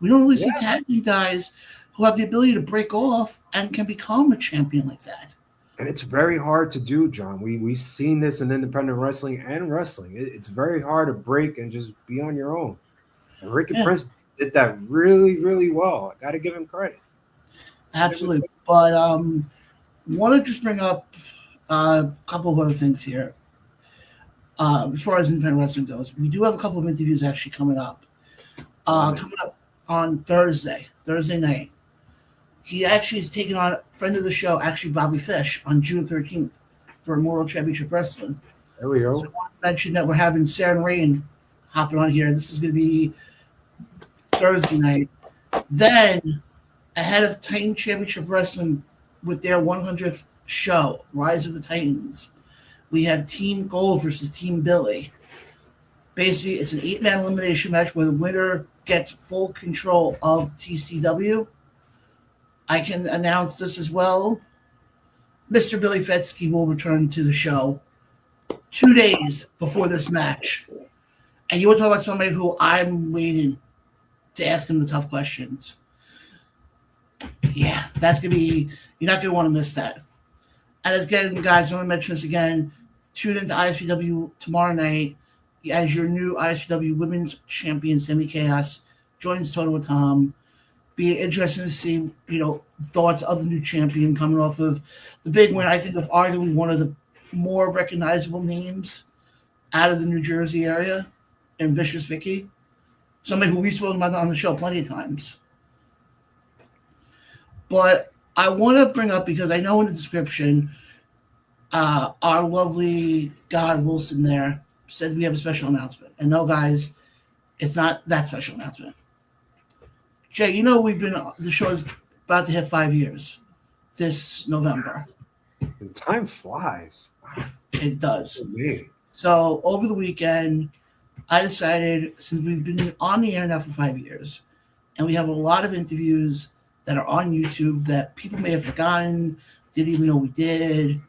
We don't really see tag team guys who have the ability to break off and can become a champion like that. And it's very hard to do, John. We've seen this in independent wrestling and wrestling. It's very hard to break and just be on your own. And Ricky Prince did that really, really well. I got to give him credit. Absolutely. But want to just bring up a couple of other things here. As far as independent wrestling goes, we do have a couple of interviews actually coming up. Coming up on Thursday night. He actually is taking on a friend of the show, actually Bobby Fish, on June 13th for Immortal Championship Wrestling. There we go. So I want to mention that we're having Sarah and Rain hopping on here. This is going to be Thursday night. Then, ahead of Titan Championship Wrestling with their 100th show, Rise of the Titans, we have Team Gold versus Team Billy. Basically, it's an 8-man elimination match where the winner gets full control of TCW. I can announce this as well. Mr. Billy Fetsky will return to the show 2 days before this match. And you want to talk about somebody who I'm waiting to ask him the tough questions. Yeah, that's going to be, you're not going to want to miss that. And again, guys, I want to mention this again. Tune into ISPW tomorrow night as your new ISPW Women's Champion, Semi Chaos, joins Totowa Tom. Be interesting to see, thoughts of the new champion coming off of the big win. I think of arguably one of the more recognizable names out of the New Jersey area, and Vicious Vicky, somebody who we've spoken about on the show plenty of times. But I want to bring up, because I know in the description, our lovely God Wilson there said we have a special announcement. And no, guys, it's not that special announcement. Jay, the show is about to hit 5 years this November. And time flies. It does. So over the weekend, I decided, since we've been on the air now for 5 years, and we have a lot of interviews that are on YouTube that people may have forgotten, didn't even know we did,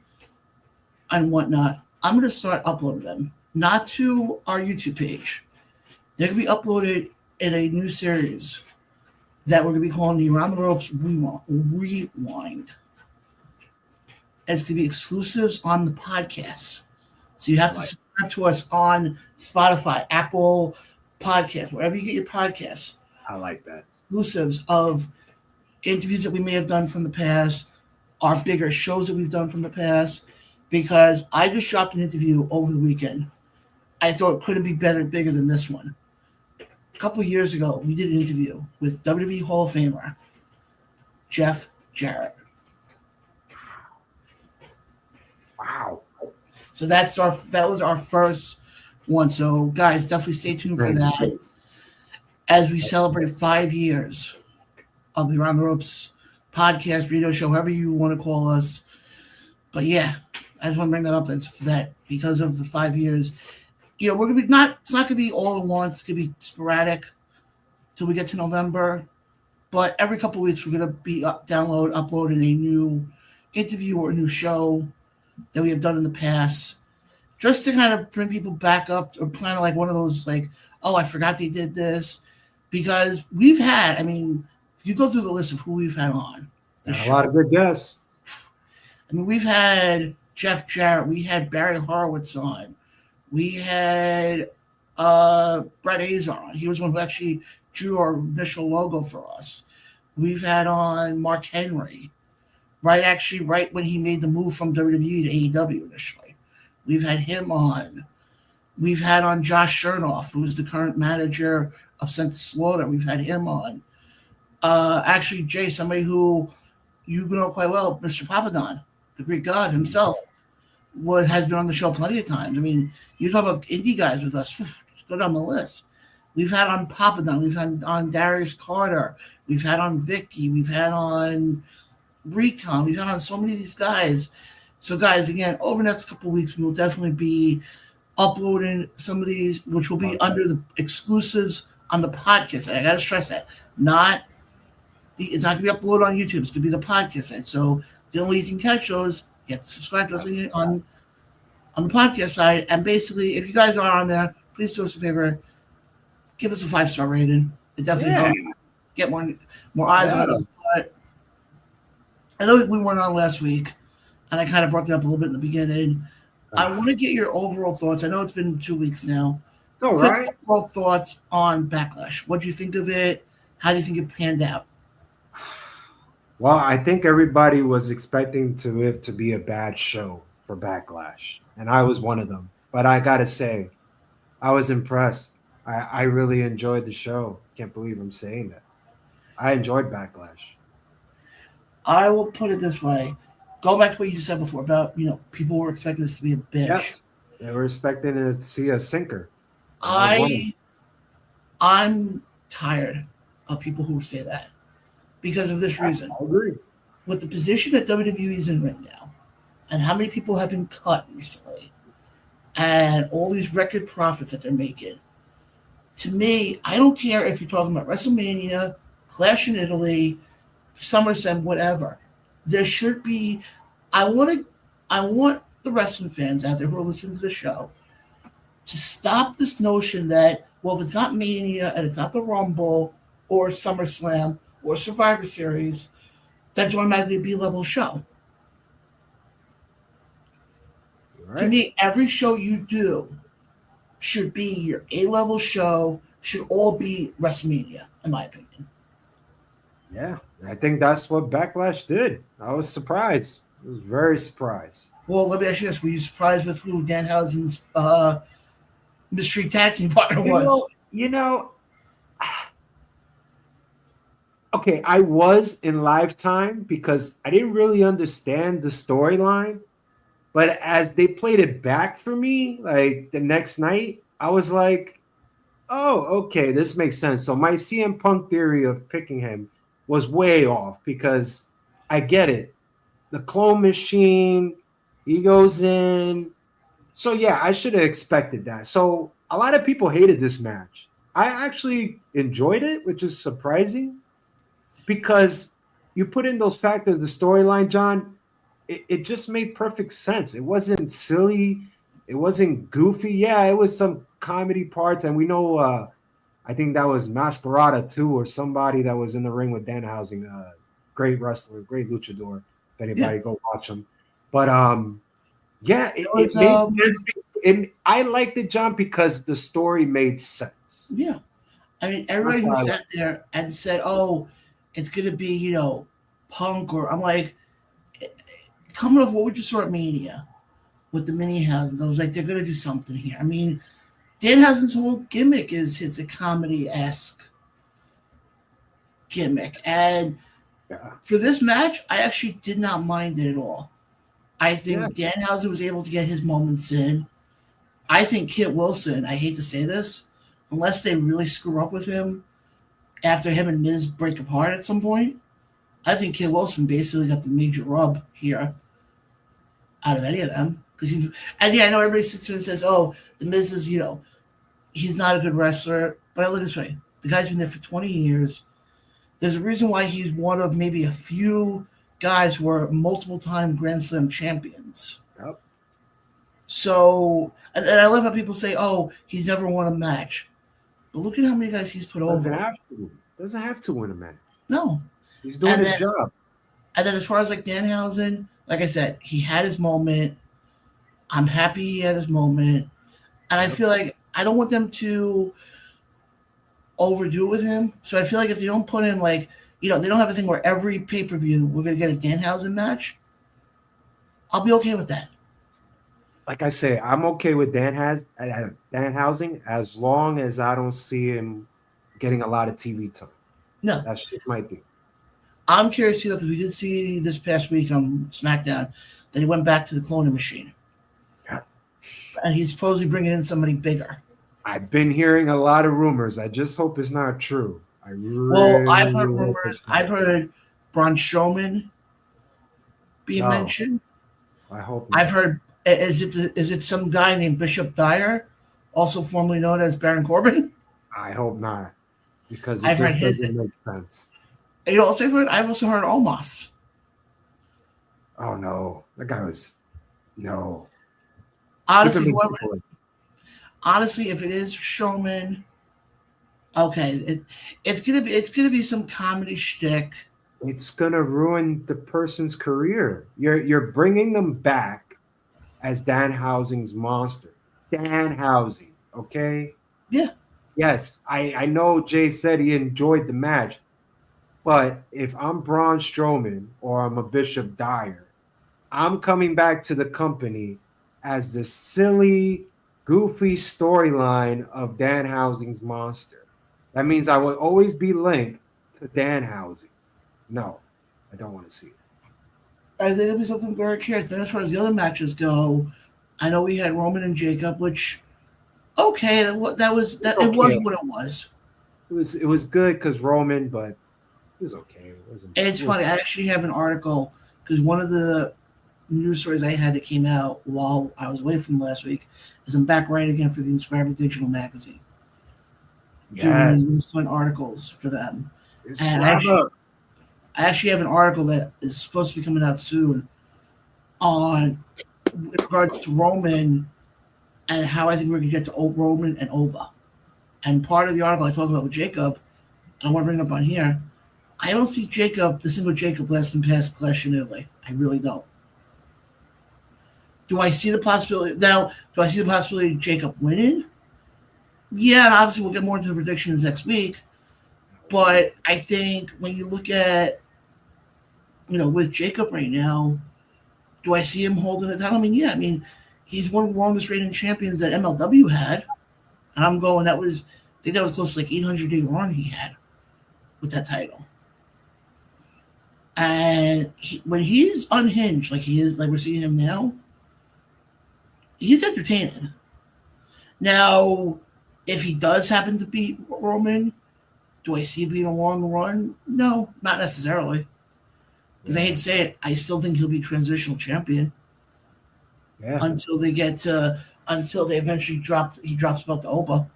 and whatnot, I'm going to start uploading them, not to our YouTube page. They're going to be uploaded in a new series that we're going to be calling the Around the Ropes Rewind. It's going to be exclusives on the podcast. So you have to subscribe to us on Spotify, Apple Podcasts, wherever you get your podcasts. I like that. Exclusives of interviews that we may have done from the past, our bigger shows that we've done from the past, because I just dropped an interview over the weekend. I thought it couldn't be bigger than this one. A couple of years ago, we did an interview with WWE Hall of Famer Jeff Jarrett. Wow. So that was our first one. So guys, definitely stay tuned for that as we celebrate 5 years of the Around the Ropes podcast, radio show, however you want to call us. But yeah, I just want to bring that up. That's that because of the 5 years. We're gonna be it's not gonna be all at once. It's gonna be sporadic till we get to November. But every couple of weeks, we're gonna be uploading a new interview or a new show that we have done in the past, just to kind of bring people back up, or kind of like one of those I forgot they did this, because we've had. If you go through the list of who we've had on the show, a lot of good guests. We've had Jeff Jarrett, we had Barry Horowitz on. We had Brett Azar on. He was one who actually drew our initial logo for us. We've had on Mark Henry, right when he made the move from WWE to AEW initially. We've had him on. We've had on Josh Chernoff, who is the current manager of Sent to Slaughter. We've had him on. Actually, Jay, somebody who you know quite well, Mr. Papadon, the Greek god himself, has been on the show plenty of times. You talk about indie guys with us, go down the list. We've had on Papadon, we've had on Darius Carter, we've had on Vicky, we've had on Recon, we've had on so many of these guys. So guys, again, over the next couple of weeks, we will definitely be uploading some of these, which will be under the exclusives on the podcast. And I got to stress that. It's not going to be uploaded on YouTube. It's going to be the podcast side. So the only way you can catch those, you have to subscribe to us on the podcast side. And basically, if you guys are on there, please do us a favor. Give us a 5-star rating. It definitely helps get more eyes on us. But I know we weren't on last week, and I kind of brought that up a little bit in the beginning. I want to get your overall thoughts. I know it's been 2 weeks now. It's all Quick right. overall thoughts on Backlash. What do you think of it? How do you think it panned out? Well, I think everybody was expecting it to be a bad show for Backlash, and I was one of them. But I gotta say, I was impressed. I really enjoyed the show. Can't believe I'm saying that. I enjoyed Backlash. I will put it this way. Going back to what you said before about, people were expecting this to be a bitch. Yes, they were expecting to see a sinker. And I was one of them. I'm tired of people who say that because of this reason. I agree. With the position that WWE is in right now, and how many people have been cut recently, and all these record profits that they're making, to me, I don't care if you're talking about WrestleMania, Clash in Italy, SummerSlam, whatever. There should be. I want the wrestling fans out there who are listening to the show to stop this notion that, well, if it's not Mania and it's not the Rumble or SummerSlam or Survivor Series, that's automatically a B-level show. Right. To me, every show you do should be your A-level show, should all be WrestleMania, in my opinion. Yeah, I think that's what Backlash did. I was surprised. I was very surprised. Well, let me ask you this. Were you surprised with who Danhausen's mystery tag team partner was? Okay, I was in Lifetime because I didn't really understand the storyline. But as they played it back for me, like the next night, I was like, oh, okay, this makes sense. So my CM Punk theory of picking him was way off because I get it. The clone machine, he goes in. So yeah, I should have expected that. So a lot of people hated this match. I actually enjoyed it, which is surprising because you put in those factors, the storyline, John, it just made perfect sense. It wasn't silly. It wasn't goofy. Yeah, it was some comedy parts. And we know, I think that was Masquerada too, or somebody that was in the ring with Danhausen, great wrestler, great luchador. If anybody go watch him. But yeah, it made sense. And I liked it, John, because the story made sense. Yeah. I mean, everybody who sat there and said, oh, it's going to be, Punk, or I'm like, coming off what we just saw at Mania with the mini houses, I was like, they're going to do something here. I mean, Danhausen's whole gimmick is it's a comedy-esque gimmick. And for this match, I actually did not mind it at all. I think Danhausen was able to get his moments in. I think Kit Wilson, I hate to say this, unless they really screw up with him after him and Miz break apart at some point, I think Kit Wilson basically got the major rub here out of any of them. I know everybody sits there and says, oh, the Miz is, he's not a good wrestler. But I look this way. The guy's been there for 20 years. There's a reason why he's one of maybe a few guys who are multiple-time Grand Slam champions. Yep. So, and I love how people say, oh, he's never won a match. But look at how many guys he's put over. Doesn't have to win a match. No. He's doing his job. And then as far as like Danhausen, like I said, he had his moment. I'm happy he had his moment. And I feel like I don't want them to overdo it with him. So I feel like if they don't put him they don't have a thing where every pay-per-view we're going to get a Danhausen match, I'll be okay with that. Like I say, I'm okay with Danhausen as long as I don't see him getting a lot of TV time. No. That's just my thing. I'm curious to see, because we did see this past week on SmackDown that he went back to the cloning machine. Yeah. And he's supposedly bringing in somebody bigger. I've been hearing a lot of rumors. I just hope it's not true. I've heard rumors. I've heard Braun Strowman being mentioned. I hope not. I've heard, is it some guy named Bishop Dyer, also formerly known as Baron Corbin? I hope not, because it just doesn't make sense. I've also heard Omos. Oh no, that guy was no. Honestly, if it is Strowman, okay, it's gonna be some comedy shtick. it's gonna ruin the person's career. You're bringing them back as Danhausen's monster. Danhausen, okay? Yeah. Yes, I know Jay said he enjoyed the match, but if I'm Braun Strowman or I'm a Bishop Dyer, I'm coming back to the company as the silly, goofy storyline of Danhausen's monster. That means I will always be linked to Danhausen. No, I don't want to see it. I think it'll be something very curious. Then, as far as the other matches go, I know we had Roman and Jacob, which okay, it was it was Okay. what it was. It was good because Roman, but it was okay. It wasn't. And it's funny. I actually have an article because one of the news stories I had that came out while I was away from last week is I'm back writing again for the Inscriber Digital magazine, Yes. doing some articles for them. It's And Scrabble. I actually have an article that is supposed to be coming out soon on with regards to Roman and how I think we're going to get to Roman and Oba. And part of the article I talk about with Jacob, I want to bring up on here. I don't see Jacob, the single Jacob, lasting past Clash in Italy. I really don't. Do I see the possibility now? Do I see the possibility of Jacob winning? Yeah, and obviously we'll get more into the predictions next week. But I think when you look at, with Jacob right now, do I see him holding it down? I mean, yeah. I mean, he's one of the longest reigning champions that MLW had. And I'm going, I think that was close to like 800-day run he had with that title. And when he's unhinged, like he is, like we're seeing him now, he's entertaining. Now, if he does happen to beat Roman, do I see it being a long run? No, not necessarily. Because I hate to say it, I still think he'll be transitional champion until they eventually he drops the belt to Oba.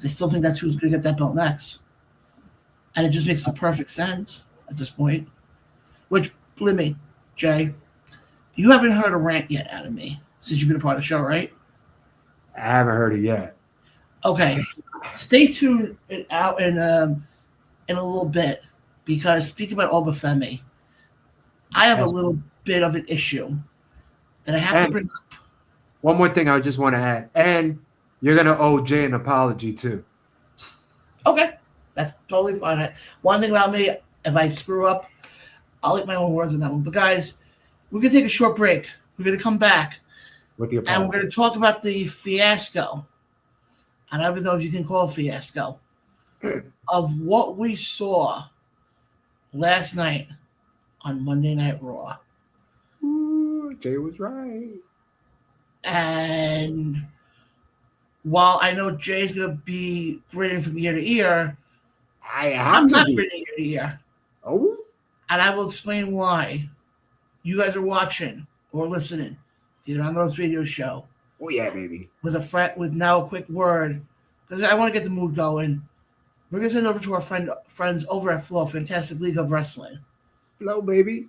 I still think that's who's going to get that belt next. And it just makes the perfect sense at this point. Which, believe me, Jay, you haven't heard a rant yet out of me since you've been a part of the show, right? I haven't heard it yet. Okay. Stay tuned out in a little bit because speaking about Obafemi, I have a little bit of an issue that I have to bring up. One more thing I just want to add. And you're going to owe Jay an apology, too. Okay. That's totally fine. One thing about me, if I screw up, I'll eat my own words on that one. But, guys, we're going to take a short break. We're going to come back. With the apology. And we're going to talk about the fiasco. I don't even know if you can call it fiasco. Of what we saw last night on Monday Night Raw. Ooh, Jay was right. And while I know Jay's going to be grinning from ear to ear, I'm not grinning ear to ear. Oh? And I will explain why. You guys are watching or listening, either on the Rose Radio Show. Oh, yeah, baby. With now a quick word, because I want to get the mood going. We're going to send over to our friends over at Flow, Fantastic League of Wrestling. Flow, baby.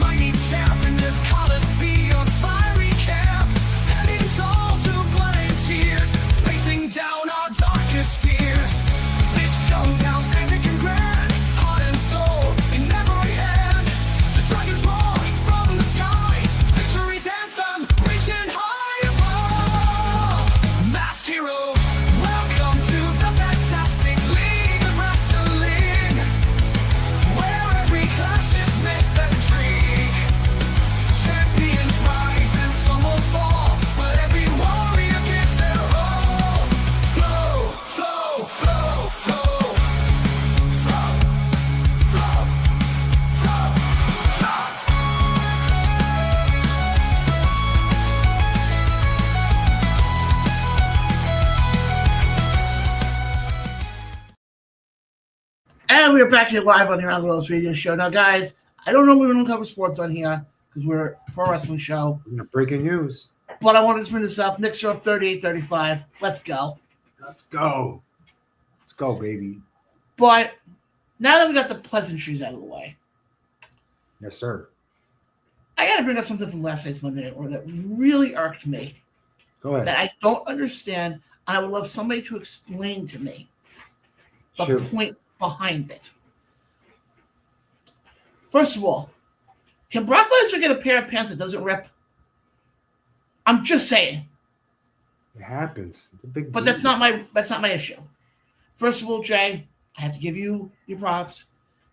Mighty champ in this Coliseum, fiery camp, standing tall to And we're back here live on the Around the Ropes radio show. Now, guys, I don't know if we're going to cover sports on here because we're a pro wrestling show. Breaking news. But I wanted to bring this up. Knicks are up 38-35. Let's go. Let's go. Let's go, baby. But now that we got the pleasantries out of the way. Yes, sir. I got to bring up something from last night's Monday Night Raw that really irked me. Go ahead. That I don't understand. And I would love somebody to explain to me the point behind it. First of all, can Brock Lesnar get a pair of pants that doesn't rip? I'm just saying. It happens. It's a big But deal. that's not my issue. First of all, Jay, I have to give you your props.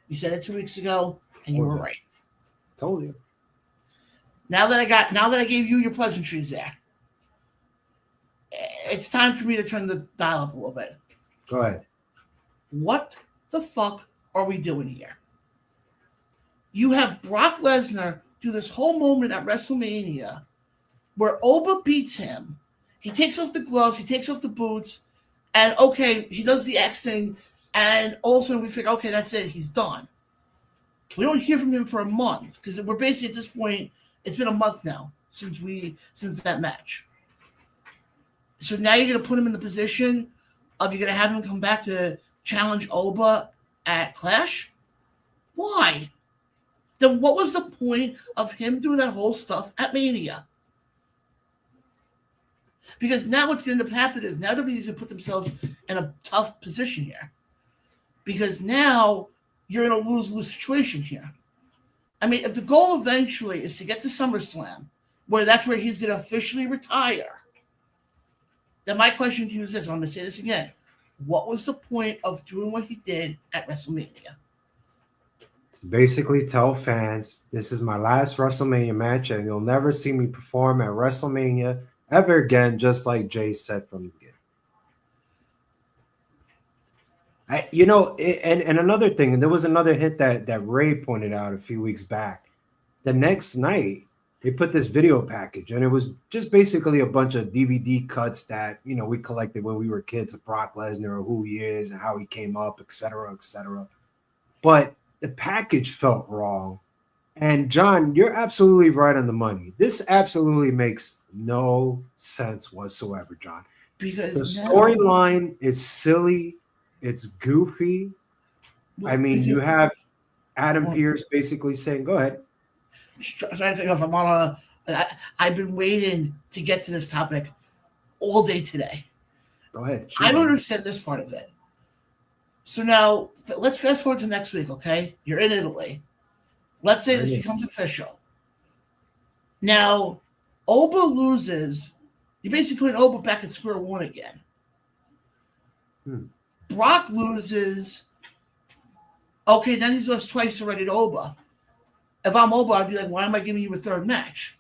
You said it 2 weeks ago, and you were right. Told you. Now that I gave you your pleasantries there, it's time for me to turn the dial up a little bit. Go ahead. What the fuck are we doing here? You have Brock Lesnar do this whole moment at WrestleMania where Oba beats him. He takes off the gloves, he takes off the boots, and okay, he does the X thing, and all of a sudden we figure, okay, that's it, he's done. We don't hear from him for a month because we're basically at this point, it's been a month now since that match. So now you're going to put him in the position of you're going to have him come back to challenge Oba at Clash? Why? Then what was the point of him doing that whole stuff at Mania? Because now what's going to happen is now WWE's going to put themselves in a tough position here. Because now you're in a lose-lose situation here. I mean, if the goal eventually is to get to SummerSlam, where that's where he's going to officially retire, then my question to you is this. I'm going to say this again. What was the point of doing what he did at WrestleMania? To basically tell fans, this is my last WrestleMania match, and you'll never see me perform at WrestleMania ever again, just like Jay said from the beginning. And another thing, and there was another hint that Ray pointed out a few weeks back. The next night, they put this video package, and it was just basically a bunch of DVD cuts that, we collected when we were kids of Brock Lesnar or who he is and how he came up, et cetera, et cetera. But the package felt wrong. And John, you're absolutely right on the money. This absolutely makes no sense whatsoever, John. Because the storyline is silly. It's goofy. Well, I mean, you have Adam Pearce basically saying, go ahead. Sorry to cut you off. I've been waiting to get to this topic all day today. Go ahead. I don't understand this part of it. So now, let's fast forward to next week, okay? You're in Italy. Let's say this becomes official. Now, Oba loses. You're basically putting Oba back at square one again. Brock loses. Okay, then he's lost twice already to Oba. If I'm Oba, I'd be like, why am I giving you a third match?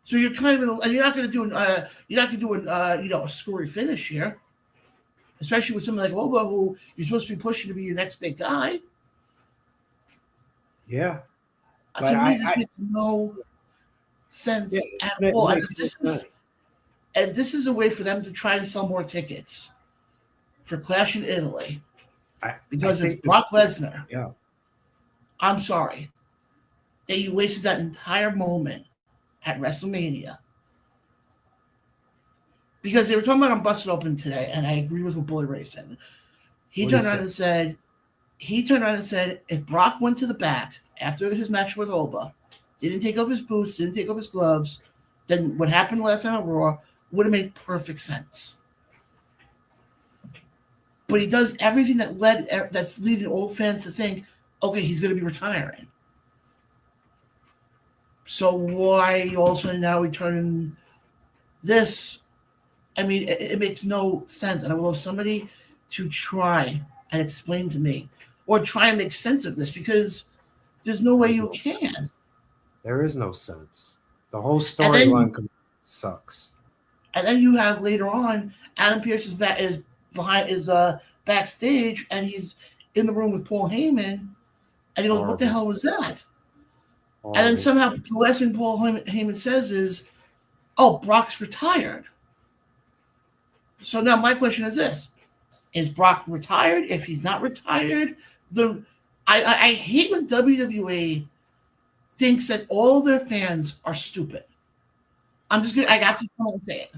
So you're kind of and you're not going to do a screwy finish here, especially with something like Oba, who you're supposed to be pushing to be your next big guy. Yeah, To me, this makes no sense at all. And this is a way for them to try to sell more tickets for Clash in Italy. Because it's Brock Lesnar. Yeah. I'm sorry that you wasted that entire moment at WrestleMania. Because they were talking about on Busted Open today, and I agree with what Bully Ray said. He turned around and said, if Brock went to the back after his match with Oba, didn't take off his boots, didn't take off his gloves, then what happened last night on Raw would have made perfect sense. But he does everything that's leading old fans to think, okay, he's going to be retiring. So why all of a sudden now we turn this? I mean, it makes no sense. And I would love somebody to try and explain to me or try and make sense of this, because there's no way you can. There is no sense. The whole storyline sucks. And then you have later on, Adam Pearce is backstage, and he's in the room with Paul Heyman, and he goes, "What the hell was that?" And then somehow the last thing Paul Heyman says is, "Oh, Brock's retired." So now my question is this: Is Brock retired? If he's not retired, I hate when WWE thinks that all their fans are stupid. I have to come and say it.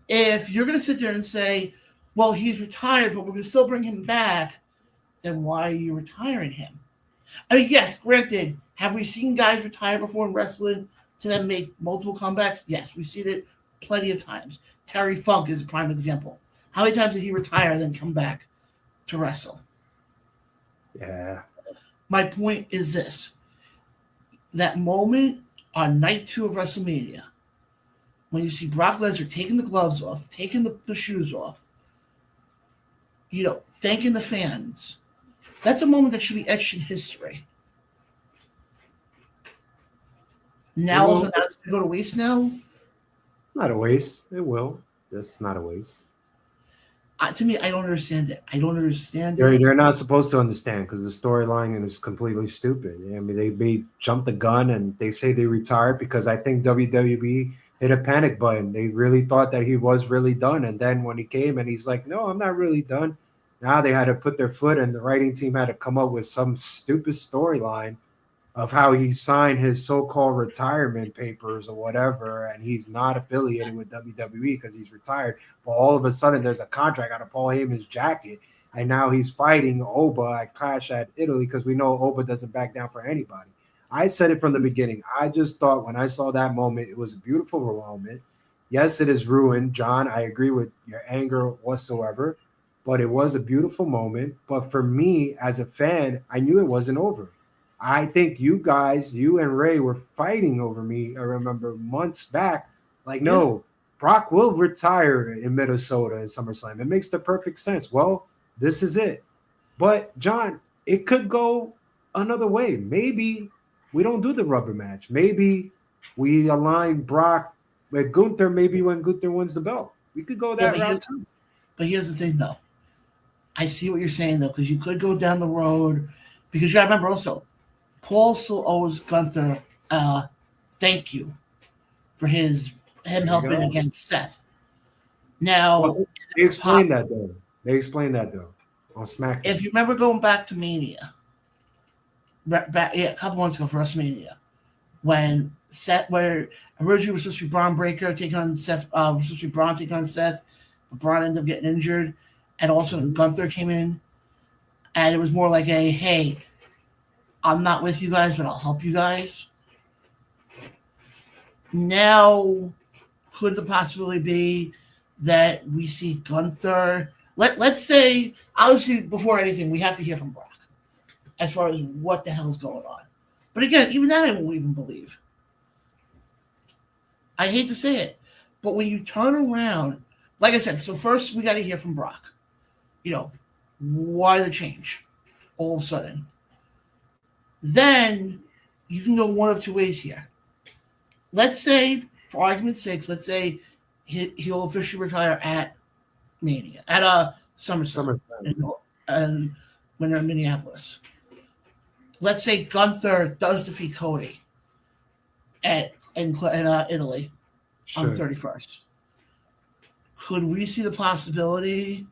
If you're gonna sit there and say, well, he's retired, but we're gonna still bring him back, then why are you retiring him? I mean, yes, granted, have we seen guys retire before in wrestling to then make multiple comebacks? Yes, we've seen it plenty of times. Terry Funk is a prime example. How many times did he retire and then come back to wrestle? Yeah. My point is this. That moment on night 2 of WrestleMania, when you see Brock Lesnar taking the gloves off, taking the shoes off, thanking the fans, that's a moment that should be etched in history. Now, is it going to go to waste now? Not a waste. It will. That's not a waste. To me, I don't understand it. They're not supposed to understand because the storyline is completely stupid. I mean, they jumped the gun and they say they retired because I think WWE hit a panic button. They really thought that he was really done. And then when he came and he's like, no, I'm not really done. Now they had to put their foot and the writing team had to come up with some stupid storyline of how he signed his so-called retirement papers or whatever, and he's not affiliated with WWE because he's retired. But all of a sudden, there's a contract out of Paul Heyman's jacket, and now he's fighting Oba at Clash at Italy because we know Oba doesn't back down for anybody. I said it from the beginning. I just thought when I saw that moment, it was a beautiful moment. Yes, it is ruined, John. I agree with your anger whatsoever, but it was a beautiful moment. But for me, as a fan, I knew it wasn't over. I think you and Ray were fighting over me. I remember months back, no, Brock will retire in Minnesota in SummerSlam. It makes the perfect sense. Well, this is it. But, John, it could go another way. Maybe we don't do the rubber match. Maybe we align Brock with Gunther maybe when Gunther wins the belt. We could go that route too. But here's the thing, though. I see what you're saying, though, because you could go down the road. Because you got to remember also, Paul still owes Gunther thank you for him helping against Seth. Now, they explained that though on SmackDown. If you remember going back to Mania, a couple months ago for WrestleMania, when where originally was supposed to be Braun Breaker taking on Seth, was supposed to be Braun taking on Seth, but Braun ended up getting injured, and also Gunther came in, and it was more like hey, I'm not with you guys, but I'll help you guys. Now, could the possibility be that we see Gunther? Let's say, obviously, before anything, we have to hear from Brock as far as what the hell's going on. But again, even that I won't even believe. I hate to say it, but when you turn around, like I said, so first we got to hear from Brock. Why the change all of a sudden? Then you can go one of two ways here. Let's say, for argument's sake, he'll officially retire at Mania, at SummerSlam, and when they're in Minneapolis. Let's say Gunther does defeat Cody in Italy on the 31st. Could we see the possibility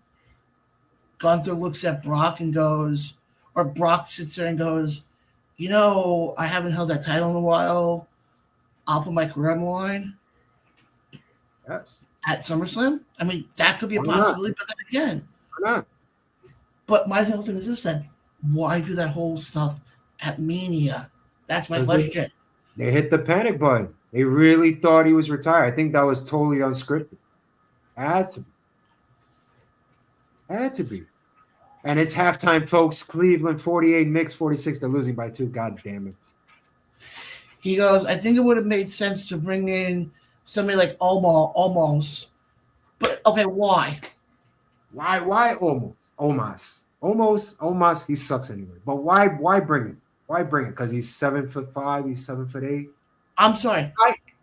Gunther looks at Brock and goes, or Brock sits there and goes, I haven't held that title in a while. I'll put my career on the line. Yes. At SummerSlam? I mean, that could be a possibility, but then again. Why not? But my whole thing is this then. Why do that whole stuff at Mania? That's my question. They hit the panic button. They really thought he was retired. I think that was totally unscripted. Had to be. And it's halftime, folks. Cleveland 48, Knicks 46. They're losing by 2. God damn it. He goes, I think it would have made sense to bring in somebody like Almost. But, okay, why? Why Omos? Almost, he sucks anyway. But why bring him? Why bring him? Because he's 7'5", he's 7'8". I'm sorry.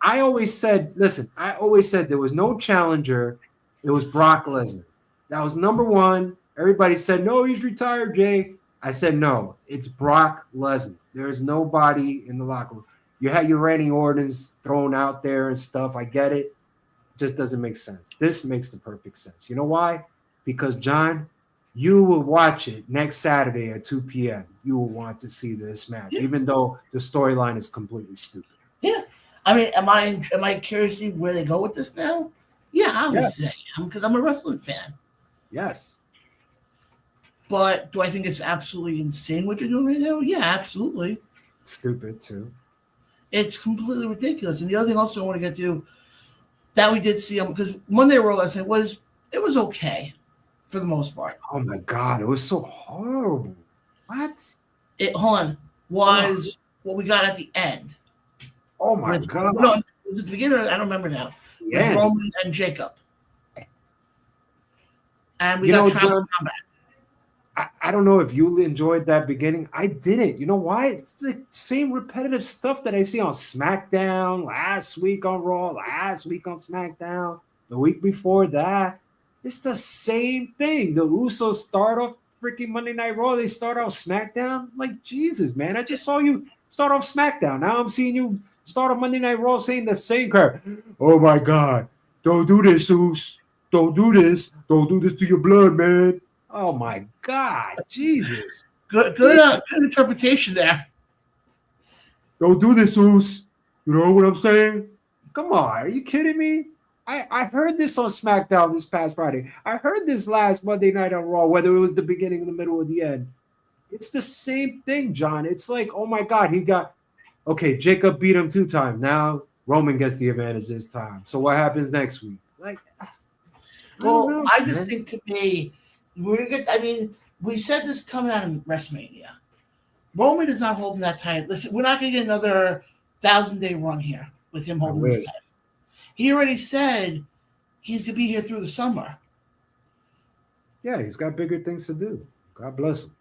I always said there was no challenger. It was Brock Lesnar. That was number one. Everybody said, no, he's retired, Jay. I said, no, it's Brock Lesnar. There's nobody in the locker room. You had your Randy Orton's thrown out there and stuff. I get it. Just doesn't make sense. This makes the perfect sense. You know why? Because, John, you will watch it next Saturday at 2 p.m. You will want to see this match, even though the storyline is completely stupid. Yeah. I mean, am I curious to see where they go with this now? Yeah, I would say because I'm a wrestling fan. Yes. But do I think it's absolutely insane what they're doing right now? Yeah, absolutely. Stupid, too. It's completely ridiculous. And the other thing also I want to get to that we did see because Monday Raw last night was okay for the most part. Oh my God, it was so horrible. What? Hold on. Was what we got at the end. Oh my God. No, it was at the beginning, I don't remember now. Yeah. With Roman and Jacob. And we got Tribal Combat. I don't know if you enjoyed that beginning. I didn't. You know why? It's the same repetitive stuff that I see on SmackDown, last week on Raw, last week on SmackDown, the week before that. It's the same thing. The Usos start off freaking Monday Night Raw. They start off SmackDown. Like, Jesus, man. I just saw you start off SmackDown. Now I'm seeing you start on Monday Night Raw saying the same crap. Oh, my God. Don't do this, Us. Don't do this. Don't do this to your blood, man. Oh my God, Jesus! Good interpretation there. Don't do this, Us. You know what I'm saying? Come on, are you kidding me? I heard this on SmackDown this past Friday. I heard this last Monday night on Raw, whether it was the beginning, the middle, or the end. It's the same thing, John. It's like, oh my God, Jacob beat him 2 times. Now Roman gets the advantage this time. So what happens next week? Like, I just think to me. We said this coming out of WrestleMania. Roman is not holding that title. Listen, we're not going to get another 1,000-day run here with him holding this title. He already said he's going to be here through the summer. Yeah, he's got bigger things to do. God bless him.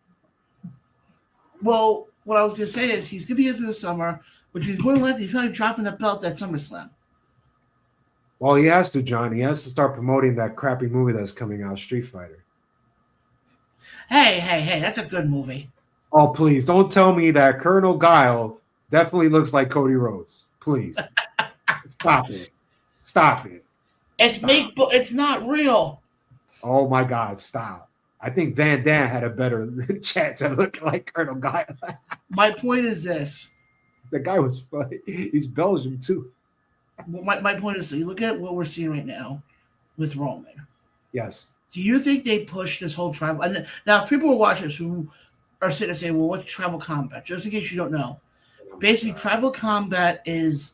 Well, what I was going to say is he's going to be here through the summer, which means more than likely he's probably dropping the belt at SummerSlam. Well, he has to, John. He has to start promoting that crappy movie that's coming out, Street Fighter. Hey, that's a good movie. Oh, please, don't tell me that Colonel Guile definitely looks like Cody Rhodes. Please. Stop it. It's not real. Oh, my God, stop. I think Van Damme had a better chance at looking like Colonel Guile. My point is this. The guy was funny. He's Belgian, too. Well, my point is, you look at what we're seeing right now with Roman. Yes. Do you think they push this whole tribal? And now, people are watching this who are sitting and saying, well, what's tribal combat? Just in case you don't know. Basically, tribal combat is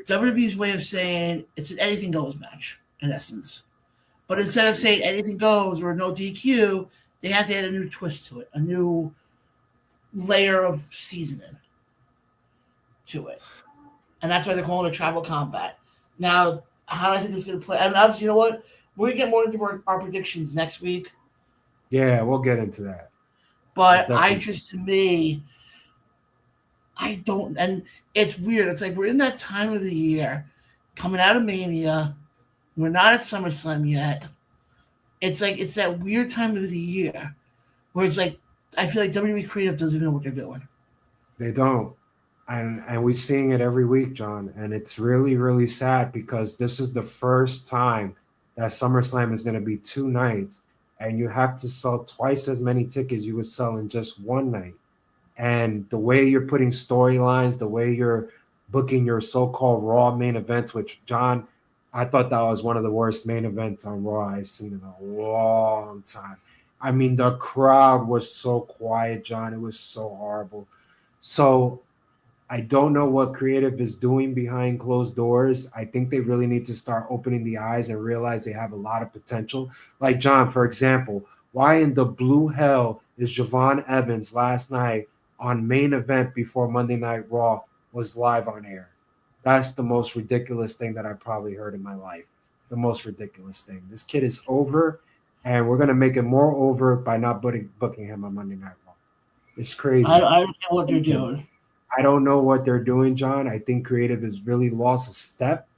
WWE's way of saying it's an anything goes match, in essence. But instead of saying anything goes or no DQ, they have to add a new twist to it, a new layer of seasoning to it. And that's why they're calling it tribal combat. Now, how do I think it's going to play? And obviously, you know what? We're going to get more into our predictions next week. Yeah, we'll get into that. But to me, I don't, and it's weird. It's like we're in that time of the year, coming out of Mania. We're not at SummerSlam yet. It's like, it's that weird time of the year where it's like, I feel like WWE Creative doesn't know what they're doing. They don't. And we're seeing it every week, John. And it's really, really sad because this is the first time that SummerSlam is going to be 2 nights. And you have to sell twice as many tickets you would sell in just 1 night. And the way you're putting storylines, the way you're booking your so-called Raw main events, which, John, I thought that was one of the worst main events on Raw I've seen in a long time. I mean, the crowd was so quiet, John. It was so horrible. So I don't know what creative is doing behind closed doors. I think they really need to start opening the eyes and realize they have a lot of potential. Like, John, for example, why in the blue hell is Javon Evans last night on main event before Monday Night Raw was live on air? That's the most ridiculous thing that I probably heard in my life. The most ridiculous thing. This kid is over, and we're going to make it more over by not booking him on Monday Night Raw. It's crazy. I don't know what they're doing. I don't know what they're doing, John. I think creative has really lost a step,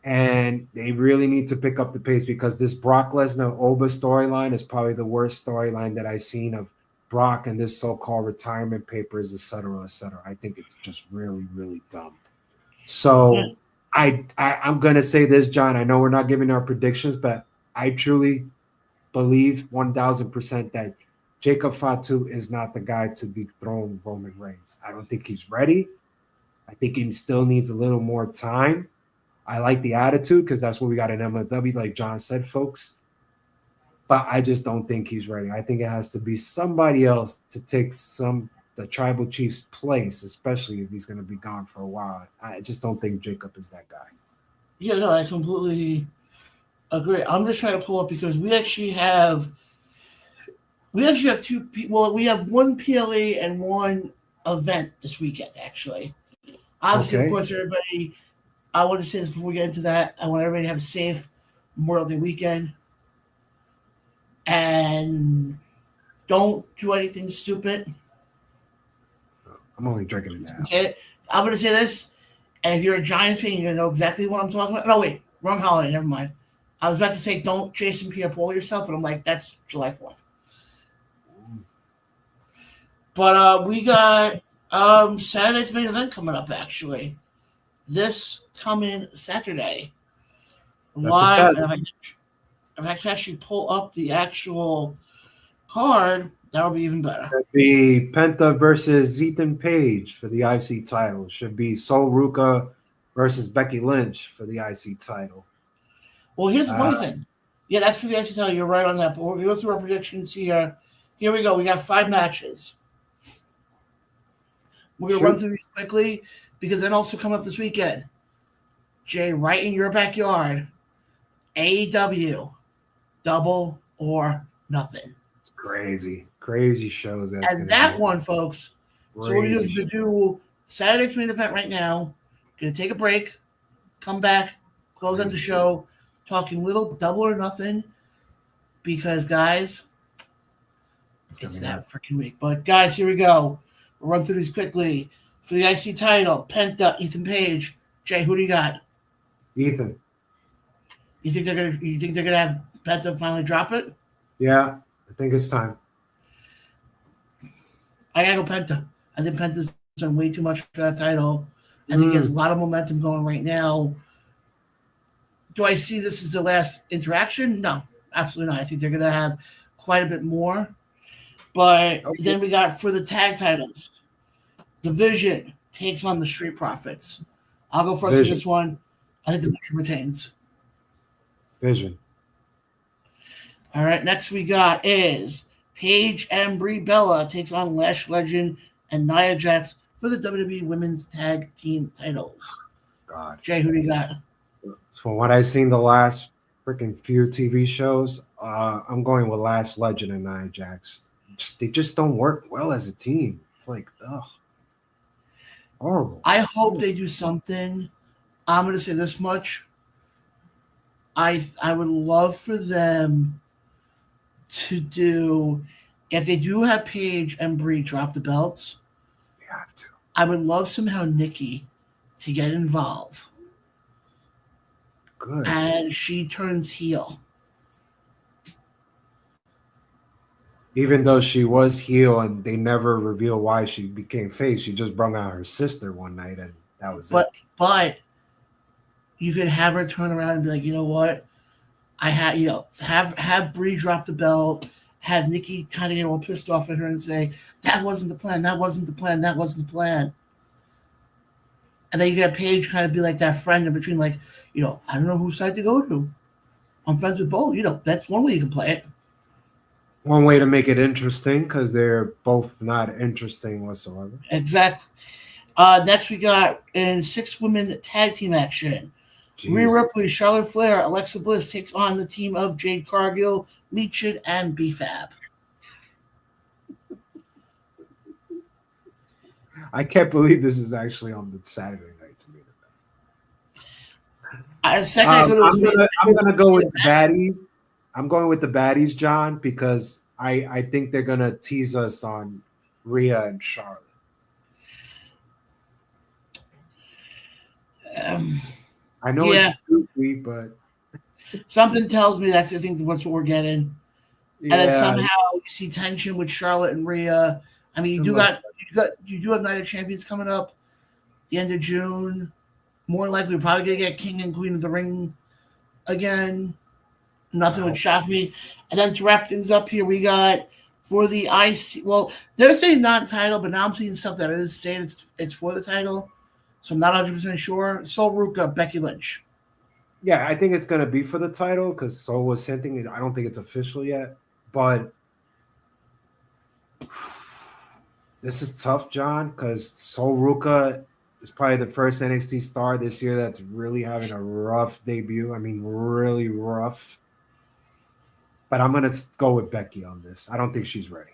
and they really need to pick up the pace because this Brock Lesnar-Oba storyline is probably the worst storyline that I've seen of Brock and this so-called retirement papers, et cetera, et cetera. I think it's just really, really dumb. So I'm gonna say this, John. I know we're not giving our predictions, but I truly believe 1000% that Jacob Fatu is not the guy to dethrone Roman Reigns. I don't think he's ready. I think he still needs a little more time. I like the attitude because that's what we got in MLW, like John said, folks. But I just don't think he's ready. I think it has to be somebody else to take the tribal chief's place, especially if he's going to be gone for a while. I just don't think Jacob is that guy. Yeah, no, I completely agree. I'm just trying to pull up because we actually have two people. Well, we have one PLE and one event this weekend. Actually, obviously, Okay. of course, everybody. I want to say this before we get into that. I want everybody to have a safe Memorial Day weekend, and don't do anything stupid. I'm only drinking it now. I'm going to say this, and if you're a Giants fan, you're going to know exactly what I'm talking about. No, wait, wrong holiday. Never mind. I was about to say don't Jason Pierre-Paul yourself, but I'm like, that's July 4th. But we got Saturday's main event coming up, actually. This coming Saturday. That's Live. a test. If I can actually pull up the actual card, that would be even better. That'd be Penta versus Ethan Page for the IC title. Should be Sol Ruka versus Becky Lynch for the IC title. Well, here's the funny thing. Yeah, that's for the IC title. You're right on that. But we're going to go through our predictions here. Here we go. We got 5 matches. We're going to run through these quickly because then also coming up this weekend, Jay, right in your backyard, AEW, Double or Nothing. It's crazy shows. And that one, folks. So we're going to do Saturday's main event right now. Going to take a break, come back, close out the show, talking little Double or Nothing because, guys, it's that freaking week. But, guys, here we go. We'll run through these quickly. For the IC title, Penta, Ethan Page. Jay, who do you got? Ethan. You think they're gonna have Penta finally drop it? Yeah, I think it's time. I gotta go Penta. I think Penta's done way too much for that title. I think he has a lot of momentum going right now. Do I see this as the last interaction? No, absolutely not. I think they're gonna have quite a bit more. But then we got for the tag titles, Division takes on the Street Profits. I'll go first for this one. I think the Division retains. Vision. All right, next we got is Paige and Brie Bella takes on Lash Legend and Nia Jax for the WWE Women's Tag Team titles. God. Jay, who do you got? From what I've seen the last freaking few TV shows, I'm going with Lash Legend and Nia Jax. They just don't work well as a team. It's like, ugh. Horrible. I hope they do something. I'm going to say this much. I would love for them to do, if they do have Paige and Brie drop the belts, They have to. I would love somehow Nikki to get involved. Good. And she turns heel. Even though she was heel and they never reveal why she became face, she just brought out her sister one night and that was it. But you could have her turn around and be like, you know what? I had, have Brie drop the belt, have Nikki kind of get all pissed off at her and say, that wasn't the plan, that wasn't the plan, that wasn't the plan. And then you get Paige kind of be like that friend in between, like, I don't know whose side to go to. I'm friends with both. That's one way you can play it. One way to make it interesting because they're both not interesting whatsoever. Exactly. Next we got in 6-women tag team action. Jeez. Rhea Ripley, Charlotte Flair, Alexa Bliss takes on the team of Jade Cargill, Meechid, and BFAB. I can't believe this is actually on the Saturday night to me. I'm gonna go with the baddies. I'm going with the baddies, John, because I think they're gonna tease us on Rhea and Charlotte. I know it's spooky, but something tells me that's I think what's what we're getting. Yeah. And then somehow you see tension with Charlotte and Rhea. I mean, you do have Night of Champions coming up the end of June. More likely, we're probably gonna get King and Queen of the Ring again. Nothing would shock me. And then to wrap things up here, we got for the IC. Well, they're saying non-title, but now I'm seeing stuff that is saying it's for the title. So I'm not 100% sure. Sol Ruka, Becky Lynch. Yeah, I think it's going to be for the title because Sol was hinting it. I don't think it's official yet. But this is tough, John, because Sol Ruka is probably the first NXT star this year that's really having a rough debut. I mean, really rough. But I'm going to go with Becky on this. I don't think she's ready.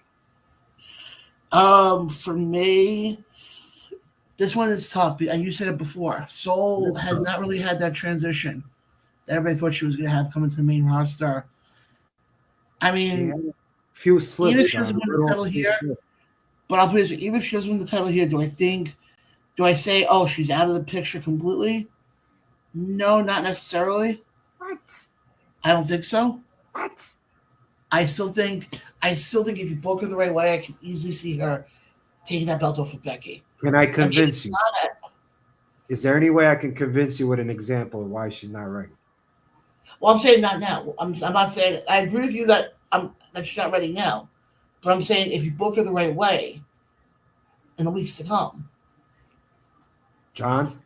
For me, this one is tough. And you said it before. Sol has not really had that transition that everybody thought she was going to have coming to the main roster. I mean, few slips. Even if she doesn't win the title here, but I'll put it this way, even if she doesn't win the title here, do I say, oh, she's out of the picture completely? No, not necessarily. What? I don't think so. What? I still think if you book her the right way, I can easily see her taking that belt off of Becky. Can I convince you? Is there any way I can convince you with an example of why she's not ready? Well, I'm saying not now. I'm not saying I agree with you that she's not ready now, but I'm saying if you book her the right way in the weeks to come. John,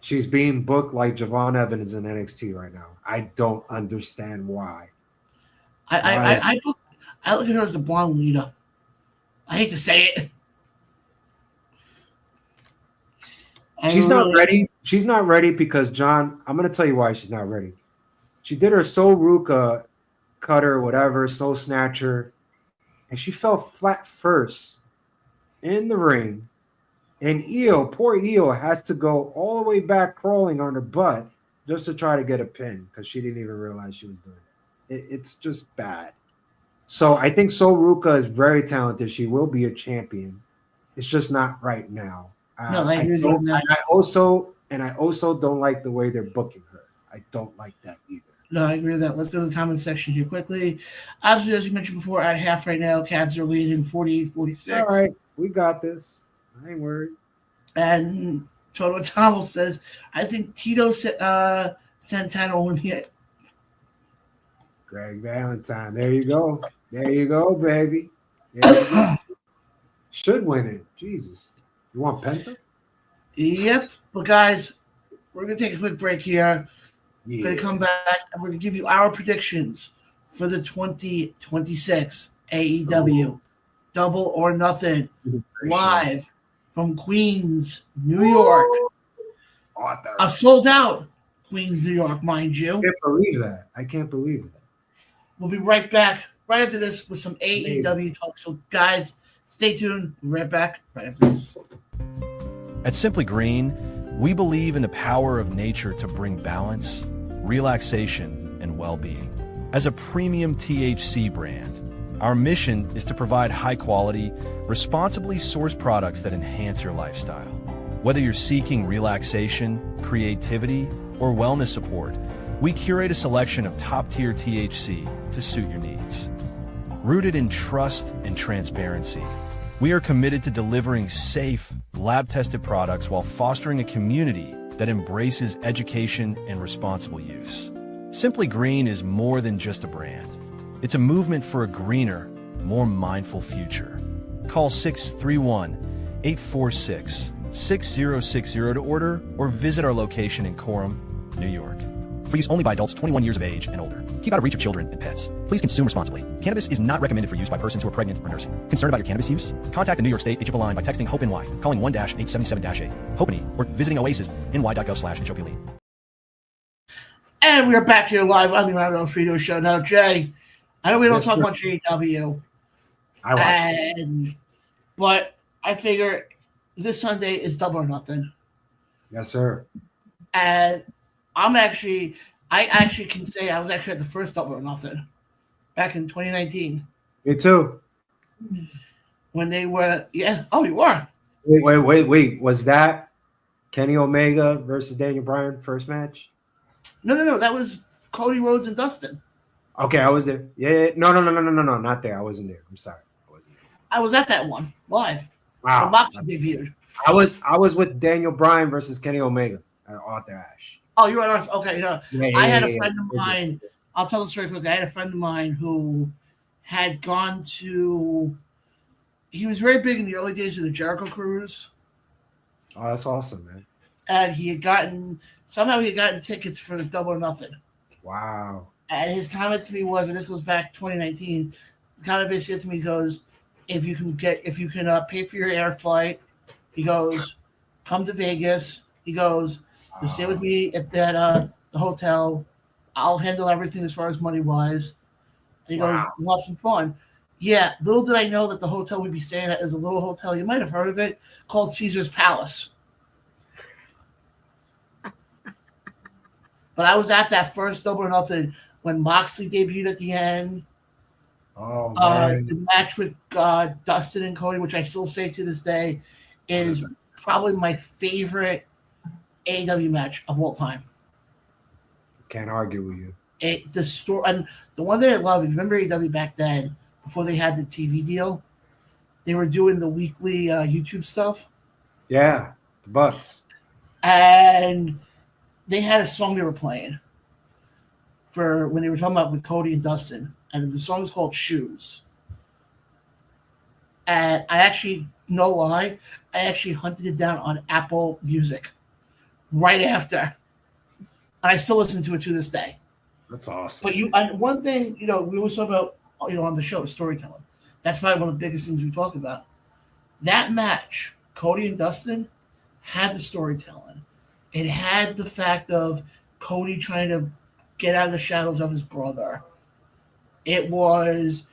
she's being booked like Javon Evans in NXT right now. I don't understand why. I look at her as the blonde leader. I hate to say it. She's not ready. She's not ready because, John, I'm going to tell you why she's not ready. She did her Sol Ruka cutter, whatever, Soul Snatcher, and she fell flat first in the ring. And poor Io, has to go all the way back crawling on her butt just to try to get a pin because she didn't even realize she was doing it. It's just bad. So I think Sol Ruka is very talented. She will be a champion. It's just not right now. I also don't like the way they're booking her. I don't like that either. No, I agree with that. Let's go to the comment section here quickly. Obviously, as you mentioned before, at half right now, Cavs are leading 48-46. All right, we got this. I ain't worried. And Totowa Tom says, I think Tito Santana won here. Greg Valentine. There you go. There you go, baby. There you go. Should win it. Jesus. You want Penta? Yep. But guys, we're going to take a quick break here. Yeah. We're going to come back and we're going to give you our predictions for the 2026 AEW Double or Nothing live from Queens, New York. A sold out Queens, New York, mind you. I can't believe that. We'll be right back right after this with some AEW talk. So, guys, stay tuned. We'll be right back right after this. At Simply Green, we believe in the power of nature to bring balance, relaxation, and well-being. As a premium THC brand, our mission is to provide high-quality, responsibly sourced products that enhance your lifestyle. Whether you're seeking relaxation, creativity, or wellness support, we curate a selection of top-tier THC to suit your needs. Rooted in trust and transparency, we are committed to delivering safe, lab-tested products while fostering a community that embraces education and responsible use. Simply Green is more than just a brand. It's a movement for a greener, more mindful future. Call 631-846-6060 to order or visit our location in Coram, New York. For use only by adults 21 years of age and older. Keep out of reach of children and pets. Please consume responsibly. Cannabis is not recommended for use by persons who are pregnant or nursing. Concerned about your cannabis use? Contact the New York State HIPAA line by texting HOPE-NY, calling 1-877-8, HOPE-NY, or visiting oasisny.gov/HOPE. And we are back here live on the Round Off Radio Show. Now, Jay, I know we don't talk much AEW. I watch but I figure this Sunday is Double or Nothing. Yes, sir. And I actually can say I was actually at the first Double or Nothing back in 2019. Me too. When they were, yeah. Oh, you were. Wait. Was that Kenny Omega versus Daniel Bryan first match? No. That was Cody Rhodes and Dustin. Okay, I was there. Yeah. No. Not there. I wasn't there. I'm sorry. I was at that one live. Wow. The Moxie debuted. I was with Daniel Bryan versus Kenny Omega. Arthur Ashe. Oh, you're right. Okay, I had a friend of Is it? mine. I'll tell the story quickly. I had a friend of mine who had gone to. He was very big in the early days of the Jericho Cruise, Oh, that's awesome, man. and he had gotten tickets for the Double or Nothing. Wow. And his comment to me was, and this goes back 2019. The comment basically said to me, he goes, if you can pay for your air flight, he goes, come to Vegas. He goes, you stay with me at that the hotel. I'll handle everything as far as money wise. And he goes, we'll have some fun. Yeah, little did I know that the hotel we'd be staying at is a little hotel. You might have heard of it, called Caesar's Palace. But I was at that first Double or Nothing when Moxley debuted at the end. Oh, man. The match with Dustin and Cody, which I still say to this day, is probably my favorite AEW match of all time. Can't argue with you. The story, and the one thing I love, if you remember AEW back then, before they had the TV deal, they were doing the weekly YouTube stuff. Yeah, the Bucks. And they had a song they were playing for when they were talking about with Cody and Dustin. And the song is called Shoes. And I actually, no lie, I actually hunted it down on Apple Music right after. And I still listen to it to this day. That's awesome. But and one thing, we always talk about, on the show, storytelling. That's probably one of the biggest things we talk about. That match, Cody and Dustin, had the storytelling. It had the fact of Cody trying to get out of the shadows of his brother. It was,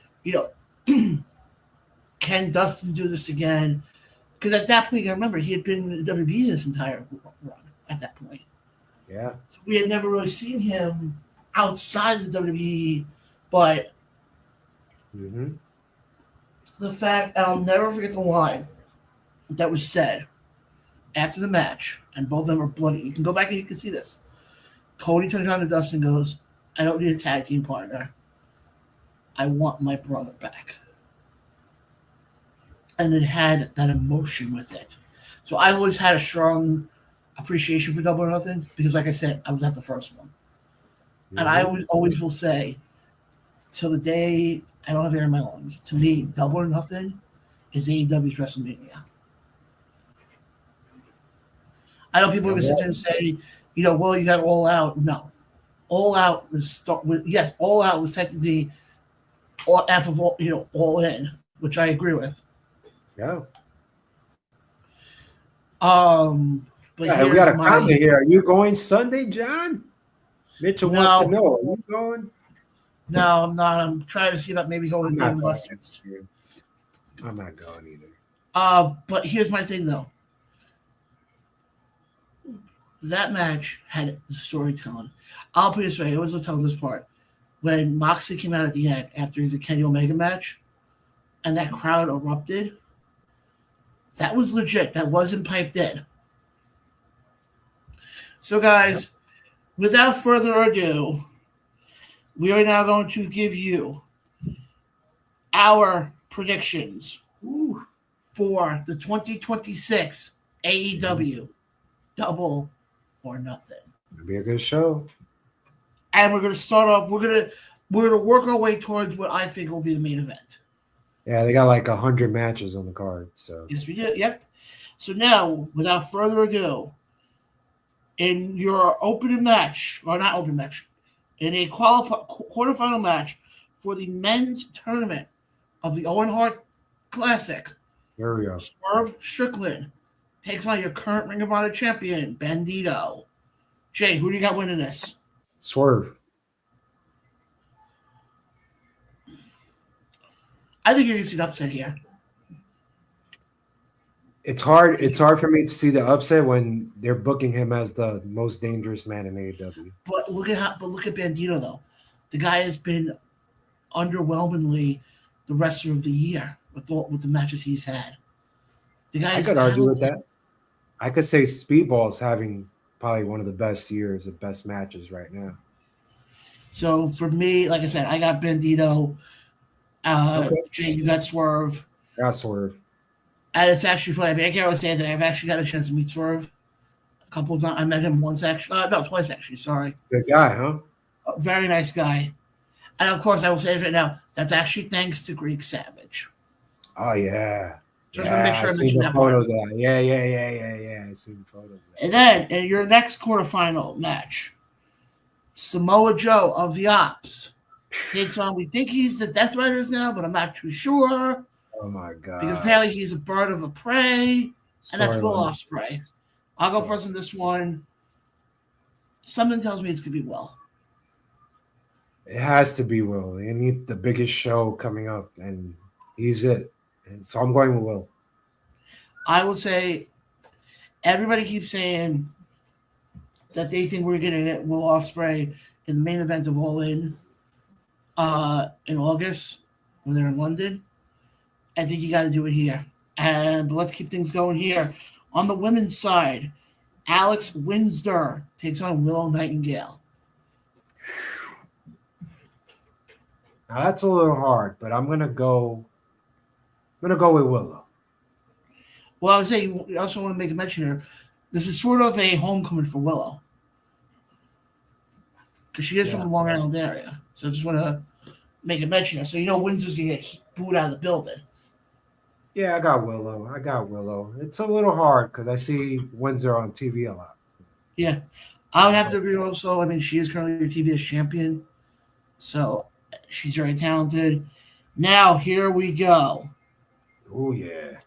can Dustin do this again? Because at that point, I remember he had been in the WWE his entire run at that point. Yeah. So we had never really seen him outside of the WWE, but the fact, and I'll never forget the line that was said after the match, and both of them are bloody. You can go back and you can see this. Cody turns around to Dustin and goes, I don't need a tag team partner. I want my brother back. And it had that emotion with it. So I always had a strong appreciation for Double or Nothing because, like I said, I was at the first one. And I always will say, till the day I don't have air in my lungs, to me, Double or Nothing is AEW's WrestleMania. I know people are going to sit there and say, well, you got All Out. No. All Out was All Out was technically half of All In, which I agree with. Yeah. But yeah, we got a comment here. Are you going Sunday, John? Mitchell wants to know. Are you going? No, I'm not. I'm trying to see about maybe going to Dave & Buster's. I'm not going either. But here's my thing, though. That match had the storytelling. I'll put it this way. I always will tell this part. When Moxley came out at the end after the Kenny Omega match and that crowd erupted, that was legit. That wasn't piped in. So, guys, without further ado, we are now going to give you our predictions for the 2026 AEW Double or Nothing. It'll be a good show. And we're going to start off. We're going to work our way towards what I think will be the main event. Yeah, they got like 100 matches on the card. So yes, we do. Yep. So now, without further ado, in your opening match, or not opening match, in a quarterfinal match for the men's tournament of the Owen Hart Classic, here we go. Swerve Strickland takes on your current Ring of Honor champion, Bandito. Jay, who do you got winning this? Swerve. I think you're going to see the upset here. It's hard. It's hard for me to see the upset when they're booking him as the most dangerous man in AEW. But look at Bandito though. The guy has been underwhelmingly the wrestler of the year with the matches he's had. The guy. I could argue with that. I could say Speedball's having probably one of the best years of best matches right now. So for me, like I said, I got Bandito. Jay, you got Swerve. I got Swerve. And it's actually funny. I mean, I can't really say that I've actually got a chance to meet Swerve couple of times. I met him once, actually. No, twice, actually. Sorry. Good guy, huh? A very nice guy. And, of course, I will say this right now. That's actually thanks to Greek Savage. Oh, yeah. Just want to make sure I I mention seen the that part. photos of that. Yeah. I seen the photos of that. And then, in your next quarterfinal match, Samoa Joe of the Ops takes on, we think he's the Death Riders now, but I'm not too sure. Oh, my God. Because apparently he's a bird of a prey, and that's Will Ospreay. I'll go first in this one. Something tells me it's going to be Will. It has to be Will. They need the biggest show coming up, and he's it. And so I'm going with Will. I would say everybody keeps saying that they think we're going to get Will Ospreay in the main event of All In August when they're in London. I think you got to do it here. But let's keep things going here. On the women's side, Alex Windsor takes on Willow Nightingale. Now that's a little hard, but I'm gonna go with Willow. Well, I would say you also want to make a mention here. This is sort of a homecoming for Willow. Because she is from the Long Island area. So I just want to make a mention here. So you know Windsor's going to get booed out of the building. Yeah, I got Willow. It's a little hard because I see Windsor on TV a lot. Yeah. I would have to agree also. I mean, she is currently your TBS champion. So she's very talented. Now, here we go. Oh, yeah.